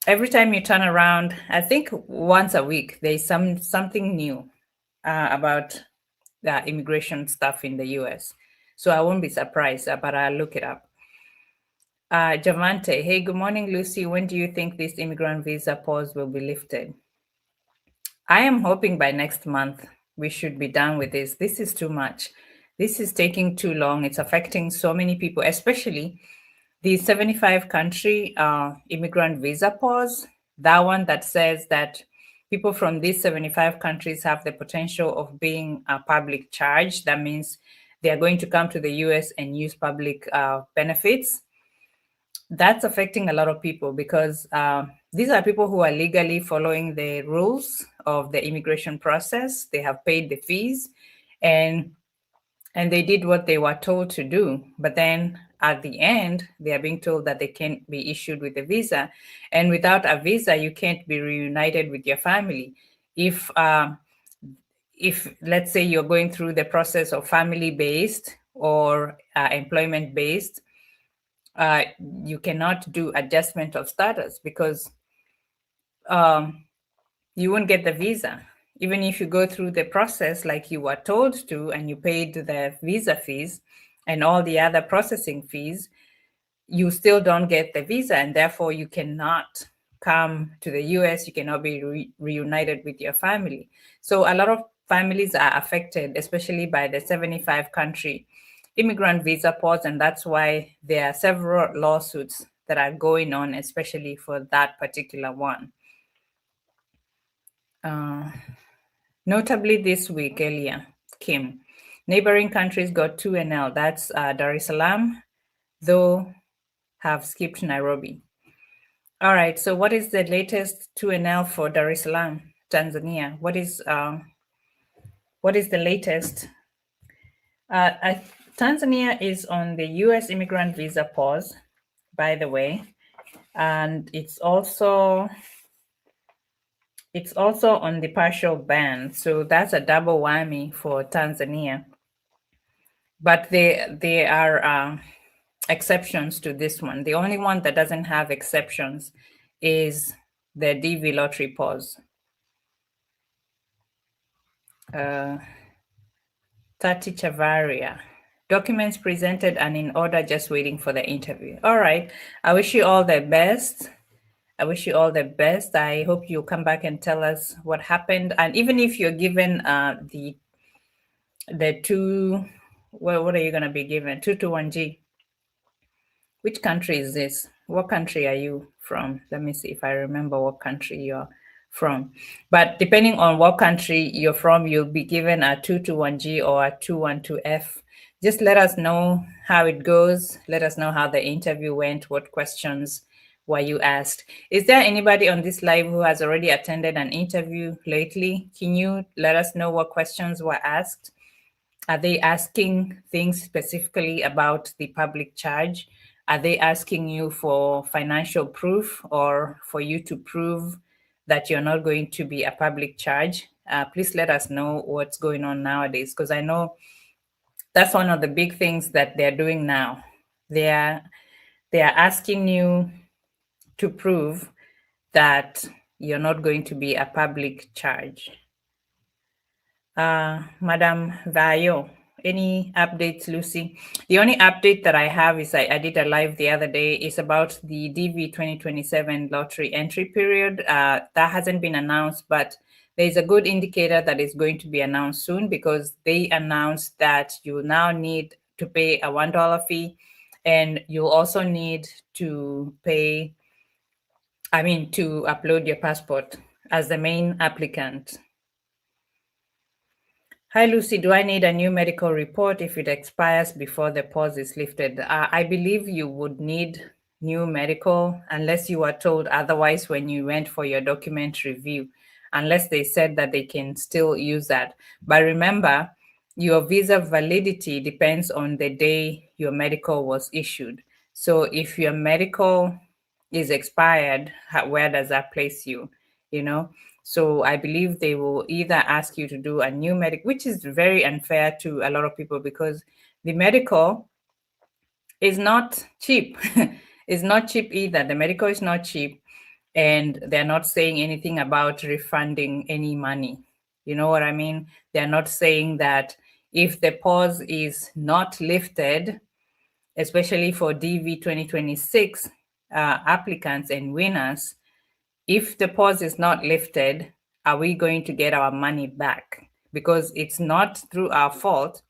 Speaker 1: every time you turn around, I think once a week, there's something new about the immigration stuff in the US. So I won't be surprised, but I'll look it up. Javante, hey, good morning, Lucy. When do you think this immigrant visa pause will be lifted? I am hoping by next month we should be done with this. This is too much. This is taking too long. It's affecting so many people, especially the 75 country immigrant visa pause, that one that says that people from these 75 countries have the potential of being a public charge. That means they are going to come to the US and use public benefits. That's affecting a lot of people because these are people who are legally following the rules of the immigration process. They have paid the fees and they did what they were told to do. But then at the end, they are being told that they can't be issued with a visa. And without a visa, you can't be reunited with your family. If let's say you're going through the process of family-based or employment-based, you cannot do adjustment of status because you won't get the visa. Even if you go through the process like you were told to and you paid the visa fees and all the other processing fees, you still don't get the visa, and therefore you cannot come to the US, you cannot be reunited with your family. So a lot of families are affected, especially by the 75 country immigrant visa pause, and that's why there are several lawsuits that are going on, especially for that particular one. Notably this week, Elia, Kim, neighboring countries got 2NL. That's Dar es Salaam, though have skipped Nairobi. All right, so what is the latest 2NL for Dar es Salaam, Tanzania? What is the latest? Tanzania is on the US immigrant visa pause, by the way, and it's also on the partial ban. So that's a double whammy for Tanzania. But there are exceptions to this one. The only one that doesn't have exceptions is the DV lottery pause. Tati Chavaria. Documents presented and in order, just waiting for the interview. All right. I wish you all the best. I wish you all the best. I hope you'll come back and tell us what happened. And even if you're given the two, what are you going to be given? 221G. Which country is this? What country are you from? Let me see if I remember what country you're from. But depending on what country you're from, you'll be given a 221G or a 212F. Just let us know how it goes. Let us know how the interview went, what questions were you asked. Is there anybody on this live who has already attended an interview lately? Can you let us know what questions were asked? Are they asking things specifically about the public charge? Are they asking you for financial proof or for you to prove that you're not going to be a public charge? Please let us know what's going on nowadays, because I know that's one of the big things that they're doing now. They are asking you to prove that you're not going to be a public charge. Madam Vayo, any updates, Lucy? The only update that I have is I did a live the other day is about the DV 2027 lottery entry period. That hasn't been announced, but there's a good indicator that is going to be announced soon, because they announced that you now need to pay a $1 fee, and you also need to pay, to upload your passport as the main applicant. Hi, Lucy. Do I need a new medical report if it expires before the pause is lifted? I believe you would need new medical unless you were told otherwise when you went for your document review, unless they said that they can still use that. But remember, your visa validity depends on the day your medical was issued. So if your medical is expired, where does that place you? So I believe they will either ask you to do a new medical, which is very unfair to a lot of people, because the medical is not cheap. It's not cheap either. The medical is not cheap, and they're not saying anything about refunding any money. You know what I mean? They're not saying that if the pause is not lifted, especially for DV 2026 applicants and winners, if the pause is not lifted, are we going to get our money back? Because it's not through our fault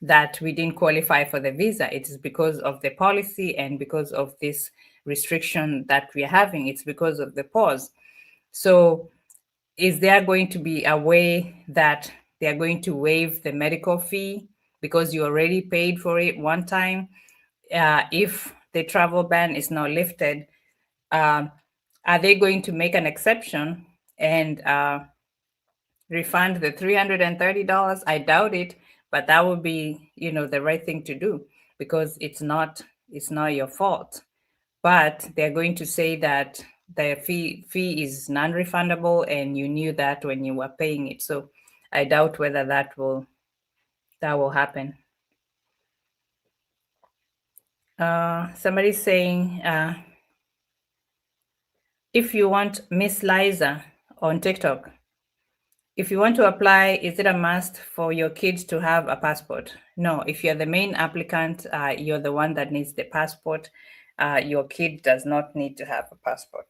Speaker 1: that we didn't qualify for the visa. It is because of the policy and because of this restriction that we're having. It's because of the pause. So is there going to be a way that they're going to waive the medical fee because you already paid for it one time? If the travel ban is not lifted, are they going to make an exception and refund the $330? I doubt it, but that would be, the right thing to do, because it's not your fault. But they're going to say that the fee is non-refundable, and you knew that when you were paying it. So I doubt whether that will happen. Somebody's saying, if you want Miss Liza on TikTok, if you want to apply, is it a must for your kids to have a passport? No, if you're the main applicant, you're the one that needs the passport. Your kid does not need to have a passport.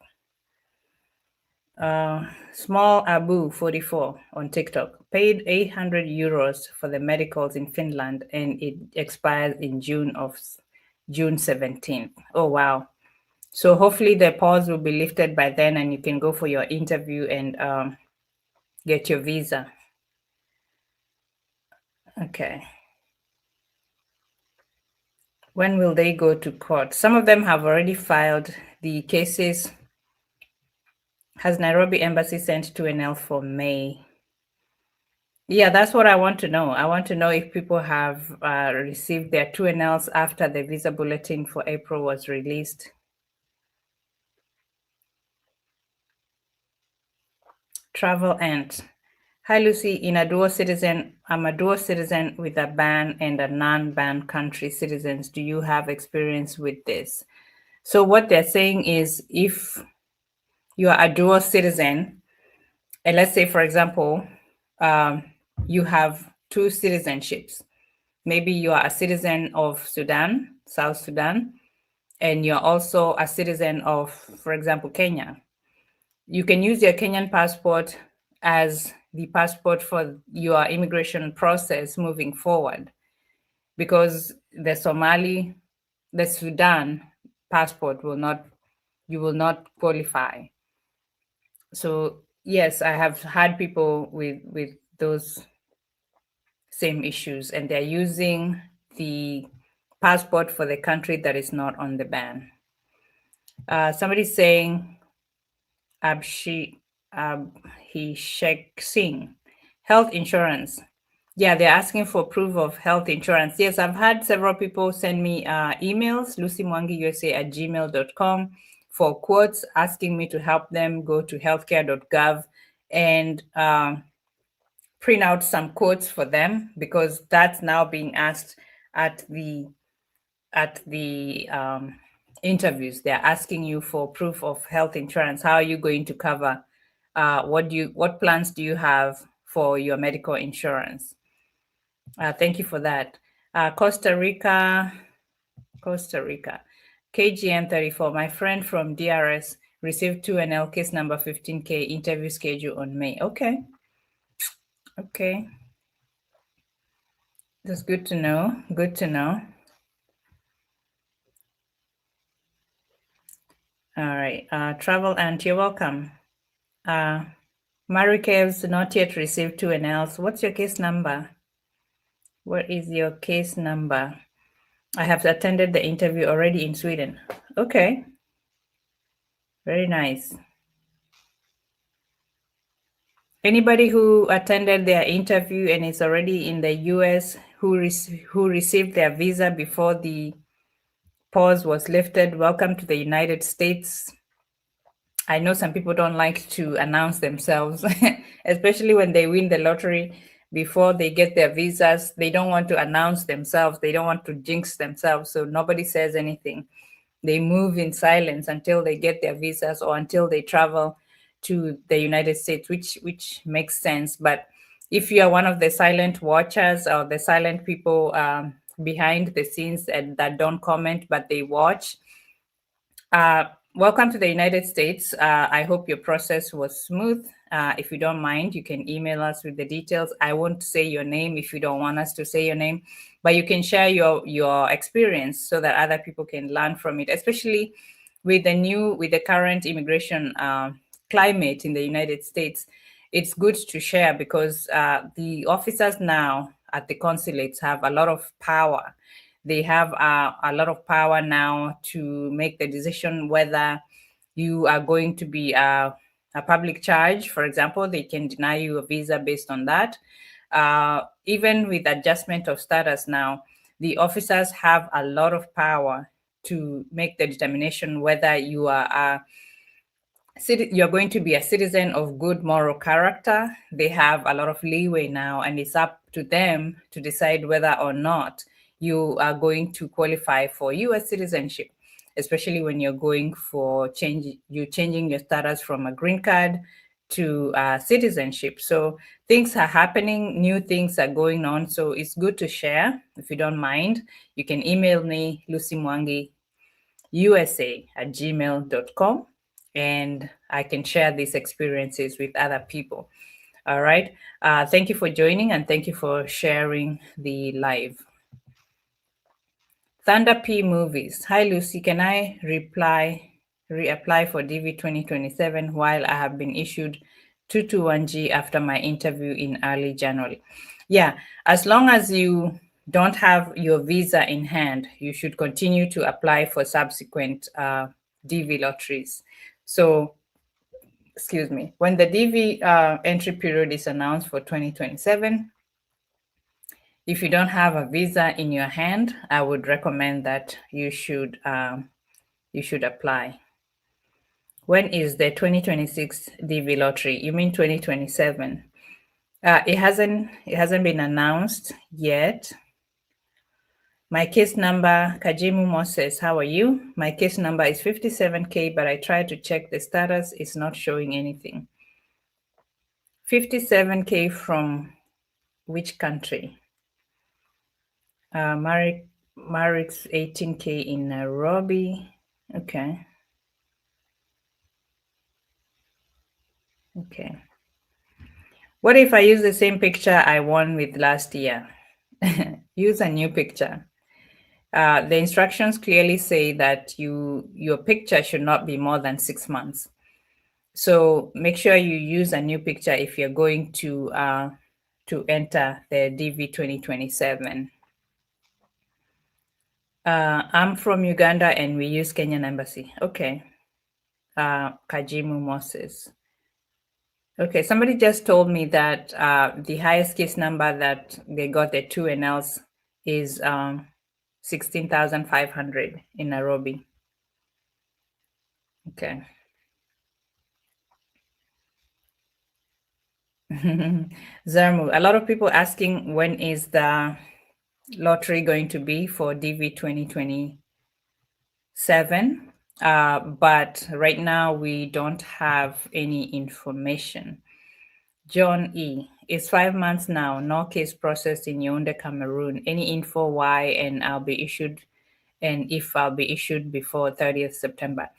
Speaker 1: Small Abu 44 on TikTok paid 800 euros for the medicals in Finland, and it expires in June 17th. Oh, wow. So hopefully the pause will be lifted by then, and you can go for your interview and get your visa. Okay. When will they go to court? Some of them have already filed the cases. Has Nairobi Embassy sent 2NL for May? Yeah, that's what I want to know. I want to know if people have received their 2NLs after the visa bulletin for April was released. Travel Ant. Hi, Lucy. I'm a dual citizen with a ban and a non-ban country citizens. Do you have experience with this? So what they're saying is, if you are a dual citizen, and let's say, for example, you have two citizenships. Maybe you are a citizen of Sudan, South Sudan, and you're also a citizen of, for example, Kenya. You can use your Kenyan passport as the passport for your immigration process moving forward, because the Sudan passport you will not qualify. So Yes, I have had people with those same issues, and they're using the passport for the country that is not on the ban. Somebody's saying Abhishek Singh, health insurance. Yeah, they're asking for proof of health insurance. Yes, I've had several people send me emails, lucymwangiusa@gmail.com, for quotes, asking me to help them go to healthcare.gov and print out some quotes for them, because that's now being asked at the interviews. They're asking you for proof of health insurance. How are you going to cover? What plans do you have for your medical insurance? Thank you for that. Costa Rica, KGM 34. My friend from DRS received 2NL case number 15K, interview schedule on May. Okay. That's good to know. Good to know. All right. Travel Ant, you're welcome. Marikev's not yet received 2NLs. What's your case number? What is your case number? I have attended the interview already in Sweden. Okay. Very nice. Anybody who attended their interview and is already in the US who received their visa before the pause was lifted, welcome to the United States. I know some people don't like to announce themselves, especially when they win the lottery before they get their visas. They don't want to announce themselves. They don't want to jinx themselves. So nobody says anything. They move in silence until they get their visas or until they travel to the United States, which makes sense. But if you are one of the silent watchers or the silent people behind the scenes and that don't comment, but they watch, welcome to the United States. I hope your process was smooth. If you don't mind, you can email us with the details. I won't say your name if you don't want us to say your name, but you can share your experience so that other people can learn from it, especially with the current immigration climate in the United States. It's good to share because the officers now at the consulates have a lot of power. They have a lot of power now to make the decision whether you are going to be a public charge. For example, they can deny you a visa based on that. Even with adjustment of status now, the officers have a lot of power to make the determination whether you're going to be a citizen of good moral character. They have a lot of leeway now, and it's up to them to decide whether or not you are going to qualify for US citizenship, especially when you're going for changing your status from a green card to citizenship. So things are happening, new things are going on. So it's good to share. If you don't mind, you can email me, lucymwangiusa@gmail.com, and I can share these experiences with other people. All right. Thank you for joining, and thank you for sharing the live. Thunder P Movies. Hi, Lucy. Can I reapply for DV 2027 while I have been issued 221G after my interview in early January? Yeah, as long as you don't have your visa in hand, you should continue to apply for subsequent DV lotteries. So, excuse me, when the DV entry period is announced for 2027, if you don't have a visa in your hand, I would recommend that you should apply. When is the 2026 DV lottery? You mean 2027? It hasn't been announced yet. My case number, Kajimu Moses, how are you? My case number is 57K, but I tried to check the status. It's not showing anything. 57K from which country? Marik's 18K in Nairobi. Okay. What if I use the same picture I won with last year? Use a new picture. The instructions clearly say that your picture should not be more than 6 months. So make sure you use a new picture if you're going to enter the DV 2027. I'm from Uganda and we use Kenyan Embassy. Okay. Kajimu Moses. Okay, somebody just told me that the highest case number that they got the 2NLs is 16,500 in Nairobi. Okay. Zarmu, a lot of people asking when is the lottery going to be for DV 2027? But right now we don't have any information. John E. It's 5 months now, no case processed in Yaoundé, Cameroon. Any info why and I'll be issued, and if I'll be issued before 30th September.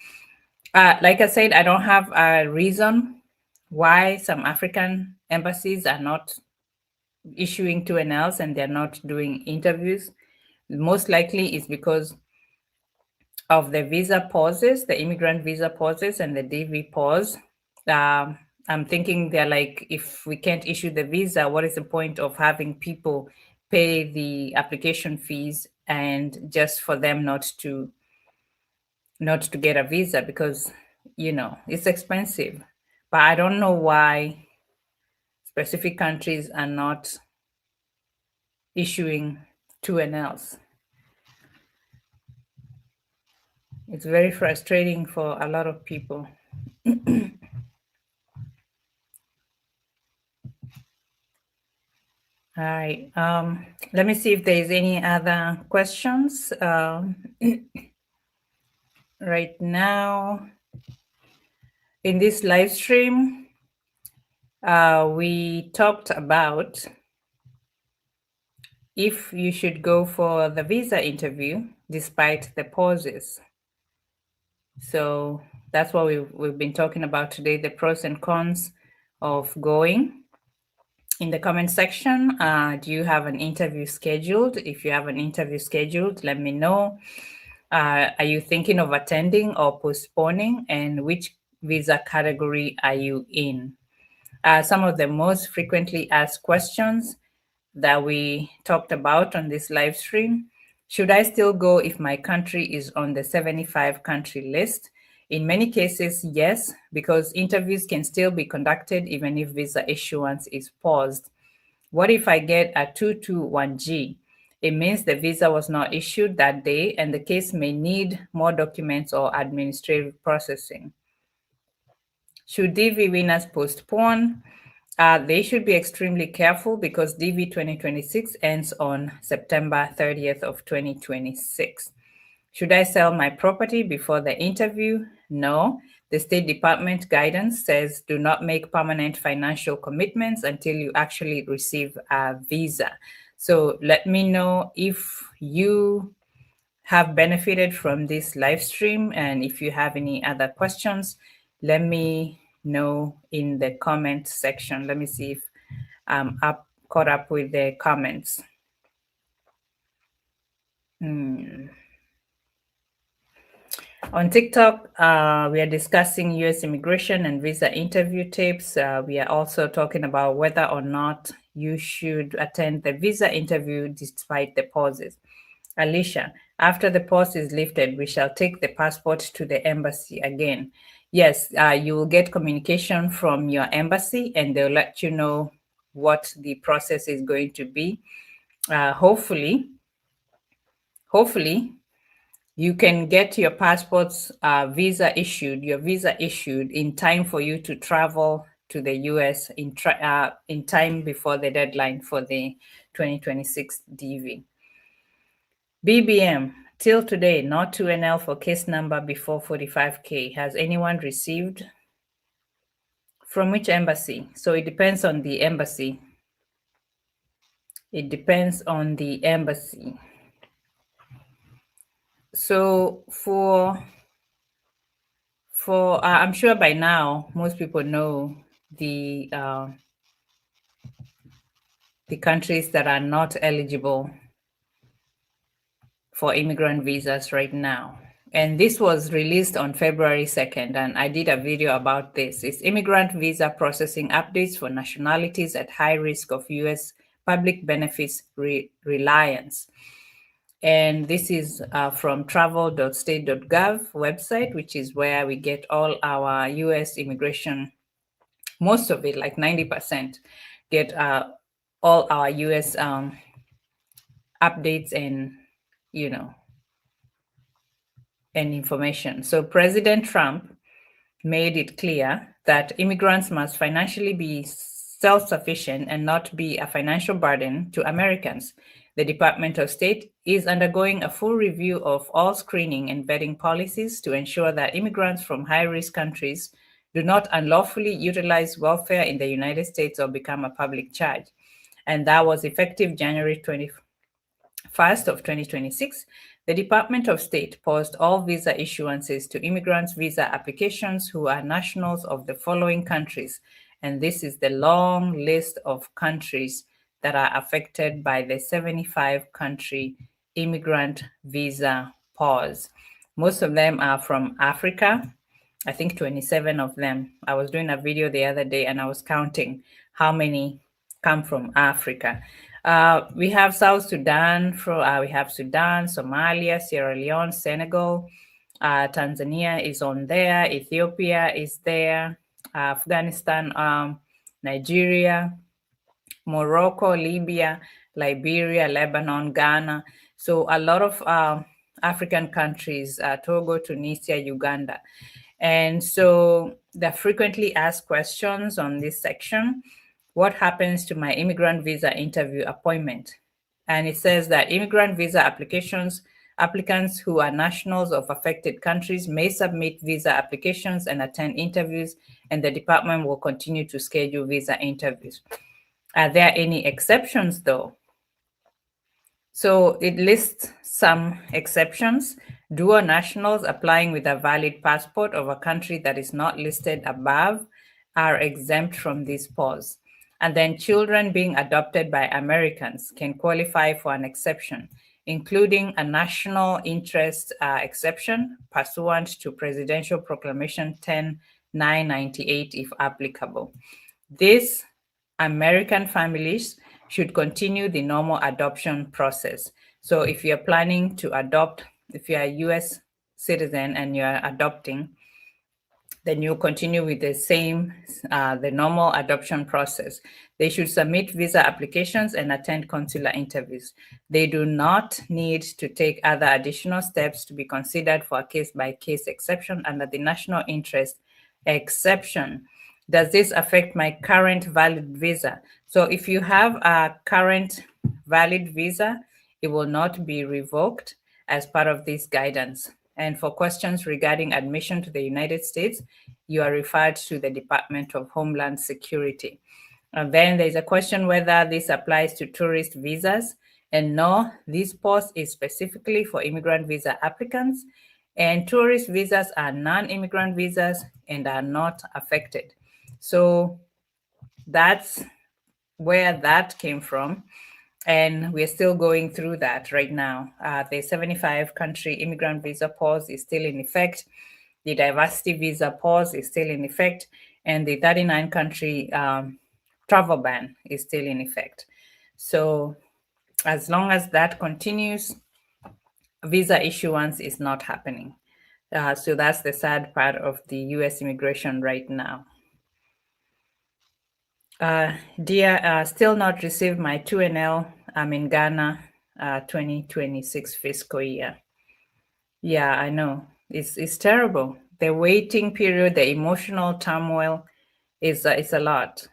Speaker 1: Like I said, I don't have a reason why some African embassies are not issuing 2NLs and they're not doing interviews. Most likely is because of the visa pauses, the immigrant visa pauses and the DV pause. I'm thinking they're like, if we can't issue the visa, what is the point of having people pay the application fees and just for them not to get a visa, because it's expensive. But I don't know why specific countries are not issuing 2NLs. It's very frustrating for a lot of people. All right. Let me see if there is any other questions. Right now, in this live stream, we talked about if you should go for the visa interview despite the pauses. So that's what we've been talking about today, the pros and cons of going. In the comment section, do you have an interview scheduled? If you have an interview scheduled, let me know. Are you thinking of attending or postponing? And which visa category are you in? Some of the most frequently asked questions that we talked about on this live stream. Should I still go if my country is on the 75 country list? In many cases, yes, because interviews can still be conducted even if visa issuance is paused. What if I get a 221G? It means the visa was not issued that day and the case may need more documents or administrative processing. Should DV winners postpone? They should be extremely careful because DV 2026 ends on September 30th of 2026. Should I sell my property before the interview? No. The State Department guidance says do not make permanent financial commitments until you actually receive a visa. So let me know if you have benefited from this live stream, and if you have any other questions, let me know in the comment section. Let me see if I'm caught up with the comments. On TikTok, we are discussing U.S. immigration and visa interview tips. We are also talking about whether or not you should attend the visa interview despite the pauses. Alicia, after the pause is lifted, we shall take the passport to the embassy again. Yes, you will get communication from your embassy and they'll let you know what the process is going to be. Hopefully, you can get your passport's your visa issued in time for you to travel to the US in time before the deadline for the 2026 DV. BBM, till today, not 2NL for case number before 45K. Has anyone received? From which embassy? So it depends on the embassy. It depends on the embassy. So for I'm sure by now most people know the countries that are not eligible for immigrant visas right now. And this was released on February 2nd, and I did a video about this. It's immigrant visa processing updates for nationalities at high risk of US public benefits reliance. And this is from travel.state.gov website, which is where we get all our US immigration, most of it, like 90%, get all our US updates and, and information. So President Trump made it clear that immigrants must financially be self-sufficient and not be a financial burden to Americans. The Department of State is undergoing a full review of all screening and vetting policies to ensure that immigrants from high-risk countries do not unlawfully utilize welfare in the United States or become a public charge. And that was effective January 21st of 2026. The Department of State paused all visa issuances to immigrants' visa applications who are nationals of the following countries. And this is the long list of countries that are affected by the 75-country immigrant visa pause. Most of them are from Africa. I think 27 of them. I was doing a video the other day and I was counting how many come from Africa. We have South Sudan, we have Sudan, Somalia, Sierra Leone, Senegal, Tanzania is on there, Ethiopia is there, Afghanistan, Nigeria, Morocco, Libya, Liberia, Lebanon, Ghana. So a lot of African countries, Togo, Tunisia, Uganda. And so the frequently asked questions on this section: what happens to my immigrant visa interview appointment? And it says that immigrant visa applicants who are nationals of affected countries may submit visa applications and attend interviews, and the department will continue to schedule visa interviews. Are there any exceptions, though? So it lists some exceptions. Dual nationals applying with a valid passport of a country that is not listed above are exempt from this pause. And then children being adopted by Americans can qualify for an exception, including a national interest exception pursuant to Presidential Proclamation 10998 if applicable. These American families should continue the normal adoption process. So if you're planning to adopt, if you're a US citizen and you're adopting, then you continue with the same, the normal adoption process. They should submit visa applications and attend consular interviews. They do not need to take other additional steps to be considered for a case-by-case exception under the national interest exception. Does this affect my current valid visa? So if you have a current valid visa, it will not be revoked as part of this guidance. And for questions regarding admission to the United States, you are referred to the Department of Homeland Security. And then there's a question whether this applies to tourist visas. And no, this pause is specifically for immigrant visa applicants. And tourist visas are non-immigrant visas and are not affected. So that's where that came from. And we're still going through that right now. The 75-country immigrant visa pause is still in effect. The diversity visa pause is still in effect. And the 39-country travel ban is still in effect. So as long as that continues, visa issuance is not happening. So that's the sad part of the US immigration right now. Dear, still not received my 2NL. I'm in Ghana, 2026 fiscal year. Yeah, I know. It's terrible. The waiting period, the emotional turmoil is a lot.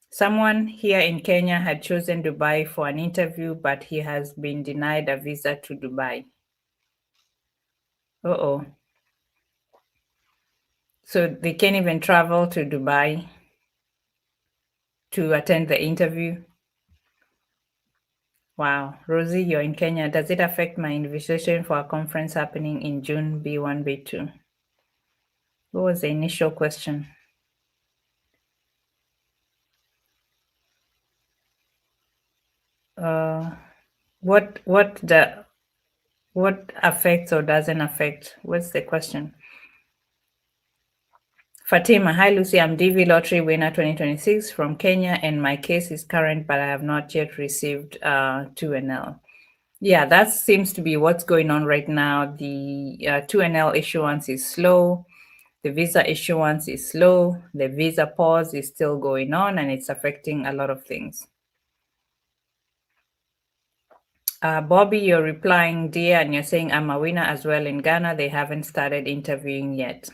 Speaker 1: Someone here in Kenya had chosen Dubai for an interview, but he has been denied a visa to Dubai. Uh-oh. So they can't even travel to Dubai to attend the interview. Wow. Rosie, you're in Kenya. Does it affect my invitation for a conference happening in June, B1, B2? What was the initial question? What the What affects or doesn't affect? What's the question? Fatima, hi Lucy, I'm DV Lottery winner 2026 from Kenya, and my case is current, but I have not yet received 2NL. Yeah, that seems to be what's going on right now. The 2NL issuance is slow. The visa issuance is slow. The visa pause is still going on, and it's affecting a lot of things. Bobby, you're replying, dear, and you're saying, I'm a winner as well in Ghana. They haven't started interviewing yet.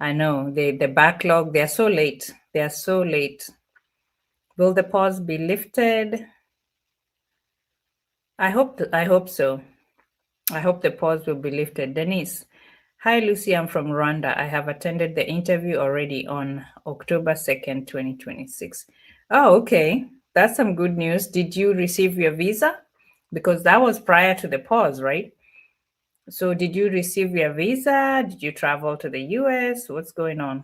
Speaker 1: I know, the backlog, they're so late. They're so late. Will the pause be lifted? I hope so. I hope the pause will be lifted. Denise, hi Lucy, I'm from Rwanda. I have attended the interview already on October 2nd, 2026. Oh, okay. That's some good news. Did you receive your visa? Because that was prior to the pause, right? So did you receive your visa? Did you travel to the US? What's going on?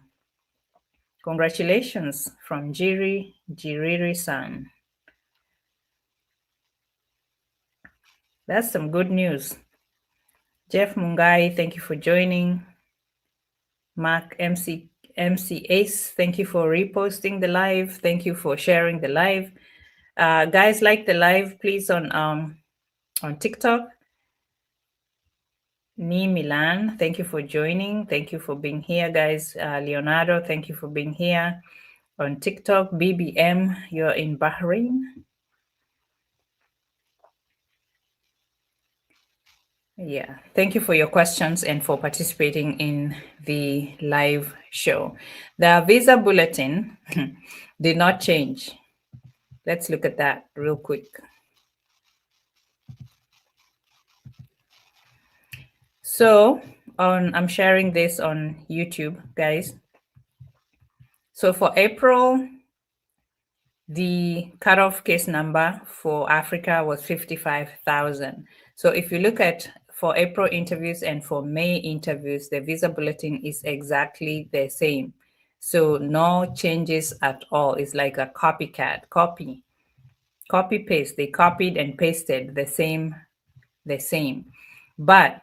Speaker 1: Congratulations from Jiriri-san. That's some good news. Jeff Mungai, thank you for joining. Mark MC Ace, thank you for reposting the live. Thank you for sharing the live. Guys, like the live, please, on TikTok. Ni Milan, thank you for joining. Thank you for being here, guys. Leonardo, thank you for being here. On TikTok, BBM, you're in Bahrain. Yeah, thank you for your questions and for participating in the live show. The visa bulletin did not change. Let's look at that real quick. So I'm sharing this on YouTube, guys. So for April, the cutoff case number for Africa was 55,000. So if you look at for April interviews and for May interviews, the visa bulletin is exactly the same. So no changes at all. It's like a copycat, copy paste. They copied and pasted the same. But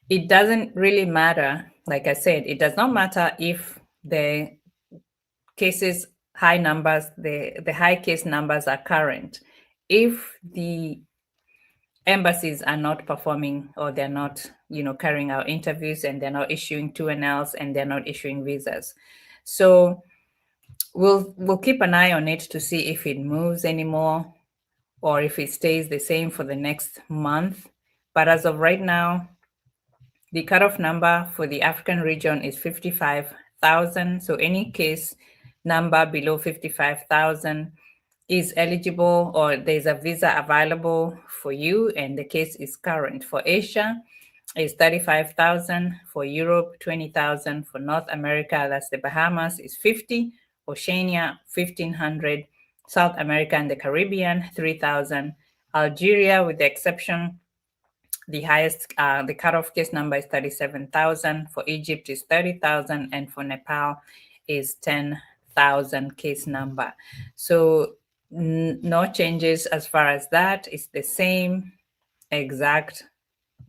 Speaker 1: it doesn't really matter. Like I said, it does not matter if the cases high numbers, the high case numbers are current. If the embassies are not performing or they're not, carrying out interviews and they're not issuing 2NLs and they're not issuing visas. So we'll keep an eye on it to see if it moves anymore or if it stays the same for the next month. But as of right now, the cutoff number for the African region is 55,000. So any case number below 55,000 is eligible or there's a visa available for you and the case is current. For Asia, is 35,000. For Europe, 20,000. For North America, that's the Bahamas, is 50. Oceania, 1,500. South America and the Caribbean, 3,000. Algeria, with the exception, the highest, the cutoff case number is 37,000. For Egypt is 30,000. And for Nepal is 10,000 case number. So no changes as far as that. It's the same exact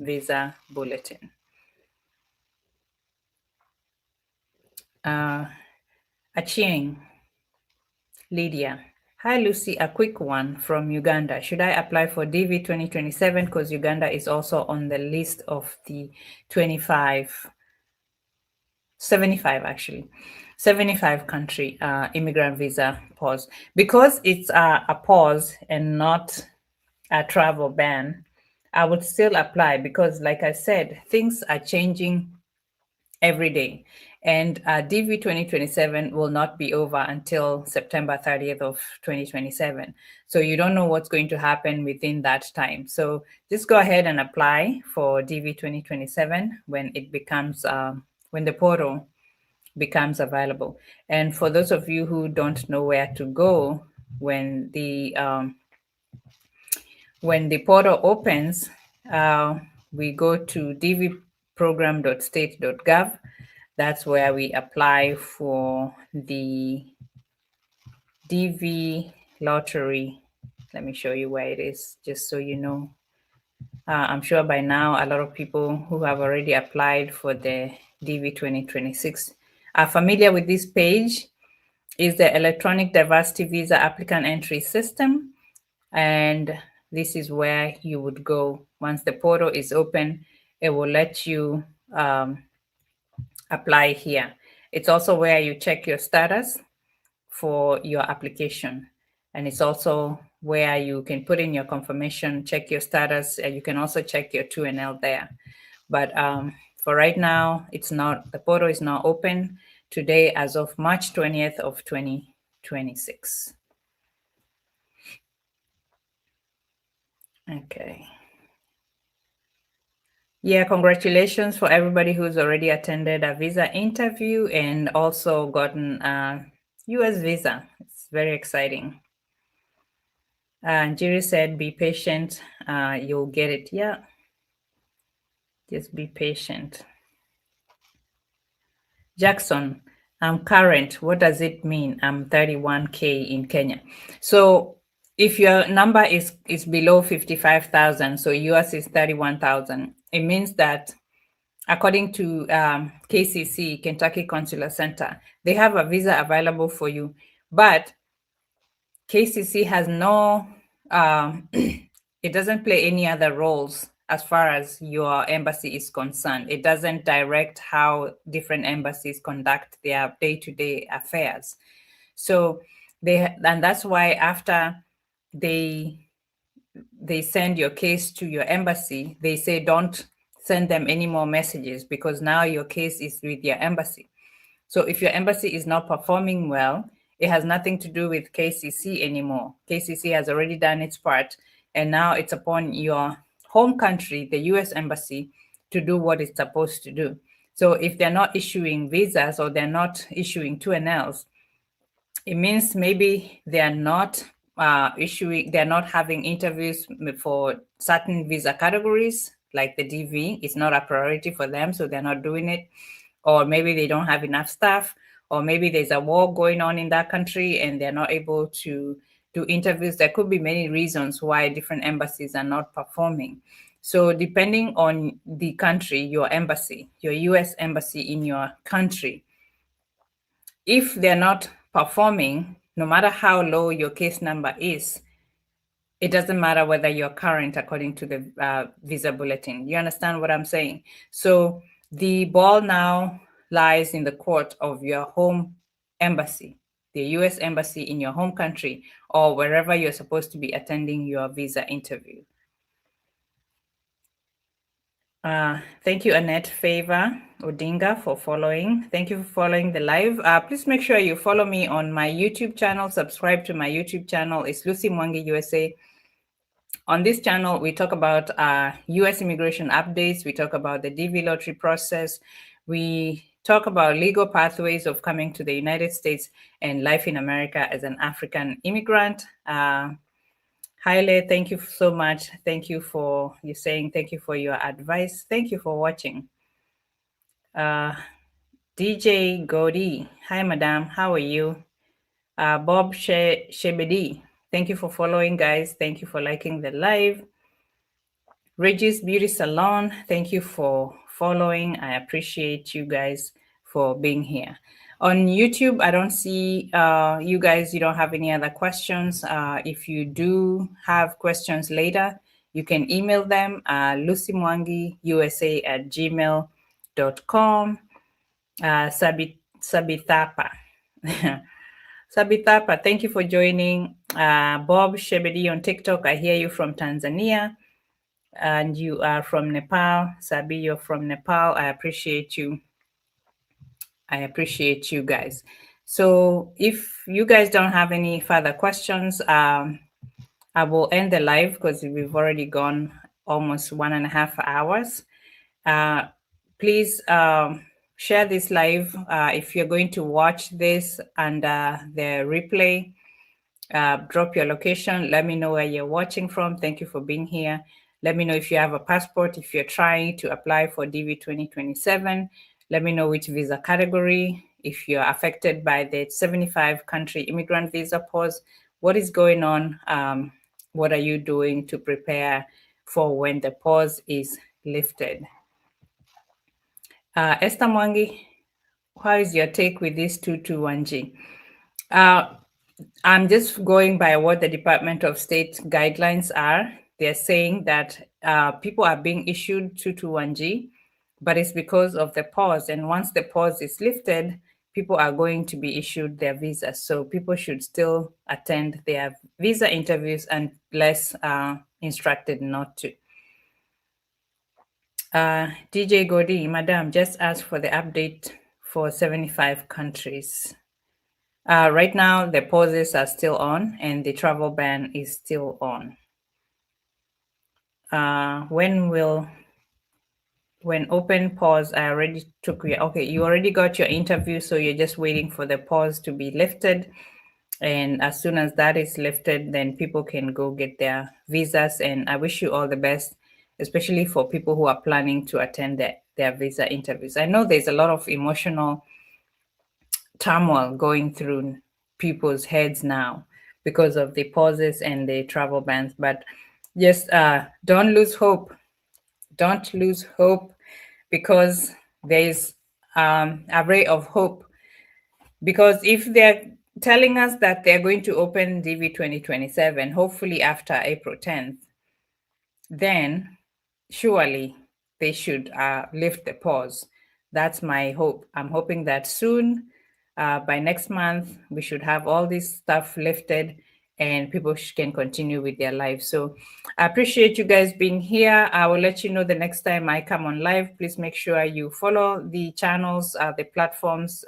Speaker 1: visa bulletin. Achieng, Lydia. Hi, Lucy. A quick one from Uganda. Should I apply for DV 2027? Because Uganda is also on the list of the 75 actually. 75 country immigrant visa pause. Because it's a pause and not a travel ban, I would still apply because, like I said, things are changing every day. And DV 2027 will not be over until September 30th of 2027. So you don't know what's going to happen within that time. So just go ahead and apply for DV 2027 when it becomes, when the portal becomes available. And for those of you who don't know where to go when the portal opens, we go to dvprogram.state.gov. That's where we apply for the DV lottery. Let me show you where it is, just so you know I'm sure by now a lot of people who have already applied for the DV 2026 are familiar with this page. Is the electronic diversity visa applicant entry system. And this is where you would go. Once the portal is open, it will let you apply here. It's also where you check your status for your application. And it's also where you can put in your confirmation, check your status, and you can also check your 2NL there. But for right now, the portal is not open today as of March 20th of 2026. Okay. Yeah, congratulations for everybody who's already attended a visa interview and also gotten a US visa. It's very exciting. Jiri said, be patient, you'll get it. Yeah, just be patient. Jackson, I'm current. What does it mean? I'm 31K in Kenya. So if your number is below 55,000, so yours is 31,000, it means that according to KCC, Kentucky Consular Center, they have a visa available for you, but KCC has no, it doesn't play any other roles as far as your embassy is concerned. It doesn't direct how different embassies conduct their day-to-day affairs. So and that's why after they send your case to your embassy, they say don't send them any more messages because now your case is with your embassy. So if your embassy is not performing well, it has nothing to do with KCC anymore. KCC has already done its part, and now it's upon your home country, the US embassy, to do what it's supposed to do. So if they're not issuing visas or they're not issuing 2NLs, it means maybe they're not they're not having interviews for certain visa categories, like the DV. It's not a priority for them, so they're not doing it. Or maybe they don't have enough staff, or maybe there's a war going on in that country and they're not able to do interviews. There could be many reasons why different embassies are not performing. So depending on the country, your embassy, your US embassy in your country, if they're not performing, no matter how low your case number is, it doesn't matter whether you're current according to the visa bulletin. You understand what I'm saying? So the ball now lies in the court of your home embassy, the US embassy in your home country, or wherever you're supposed to be attending your visa interview. Thank you, Annette Favor Odinga, for following. Thank you for following the live. Please make sure you follow me on my YouTube channel. Subscribe to my YouTube channel. It's Lucy Mwangi USA. On this channel, we talk about US immigration updates. We talk about the DV lottery process. We talk about legal pathways of coming to the United States and life in America as an African immigrant. Haile, thank you so much. Thank you for you saying thank you for your advice. Thank you for watching. DJ Godi, hi madam, how are you? Bob Shebedi, thank you for following, guys. Thank you for liking the live. Reggie's Beauty Salon, thank you for following. I appreciate you guys for being here. On YouTube, I don't see you guys, you don't have any other questions. If you do have questions later, you can email them lucymwangiusa@gmail.com. Sabithapa. Sabithapa, thank you for joining. Bob Shebedi on TikTok, I hear you from Tanzania. And you are from Nepal. Sabi, you're from Nepal. I appreciate you. I appreciate you guys. So if you guys don't have any further questions, I will end the live because we've already gone almost 1.5 hours. Please share this live. If you're going to watch this and the replay, drop your location. Let me know where you're watching from. Thank you for being here. Let me know if you have a passport, if you're trying to apply for DV 2027. Let me know which visa category. If you're affected by the 75 country immigrant visa pause, what is going on? What are you doing to prepare for when the pause is lifted. Esther Mwangi, how is your take with this 221G? I'm just going by what the Department of State guidelines are. They're saying that people are being issued 221G, but it's because of the pause. And once the pause is lifted, people are going to be issued their visas. So people should still attend their visa interviews unless instructed not to. DJ Godi, Madam, just ask for the update for 75 countries. Right now, the pauses are still on and the travel ban is still on. When open pause, I already took your, okay, you already got your interview, so you're just waiting for the pause to be lifted. And as soon as that is lifted, then people can go get their visas. And I wish you all the best, especially for people who are planning to attend their visa interviews. I know there's a lot of emotional turmoil going through people's heads now because of the pauses and the travel bans, but just don't lose hope. Don't lose hope, because there's a ray of hope. Because if they're telling us that they're going to open DV 2027, hopefully after April 10th, then surely they should lift the pause. That's my hope. I'm hoping that soon, by next month, we should have all this stuff lifted and people can continue with their lives. So I appreciate you guys being here. I will let you know the next time I come on live. Please make sure you follow the channels, the platforms,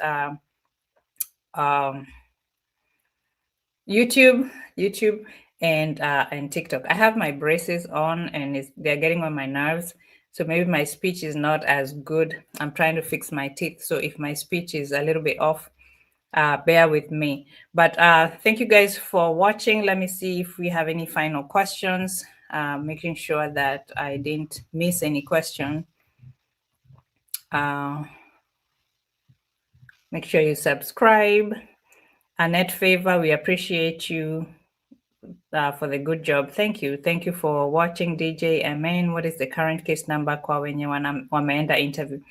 Speaker 1: YouTube, and TikTok. I have my braces on and they're getting on my nerves. So maybe my speech is not as good. I'm trying to fix my teeth. So if my speech is a little bit off, bear with me. But thank you guys for watching. Let me see if we have any final questions, making sure that I didn't miss any question. Make sure you subscribe. Annette Favor, we appreciate you for the good job. Thank you. Thank you for watching, DJ. Amen. What is the current case number kwa wenye wameenda interview?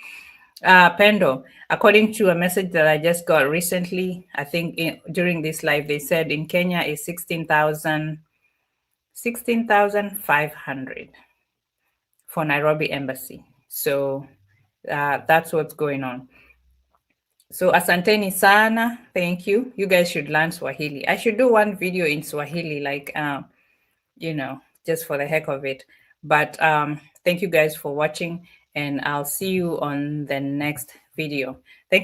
Speaker 1: Pendo, according to a message that I just got recently, I think during this live, they said in Kenya is 16,500 for Nairobi Embassy. So that's what's going on. So asanteni sana. Thank you. You guys should learn Swahili. I should do one video in Swahili, like, just for the heck of it. But thank you guys for watching, and I'll see you on the next video. Thank you.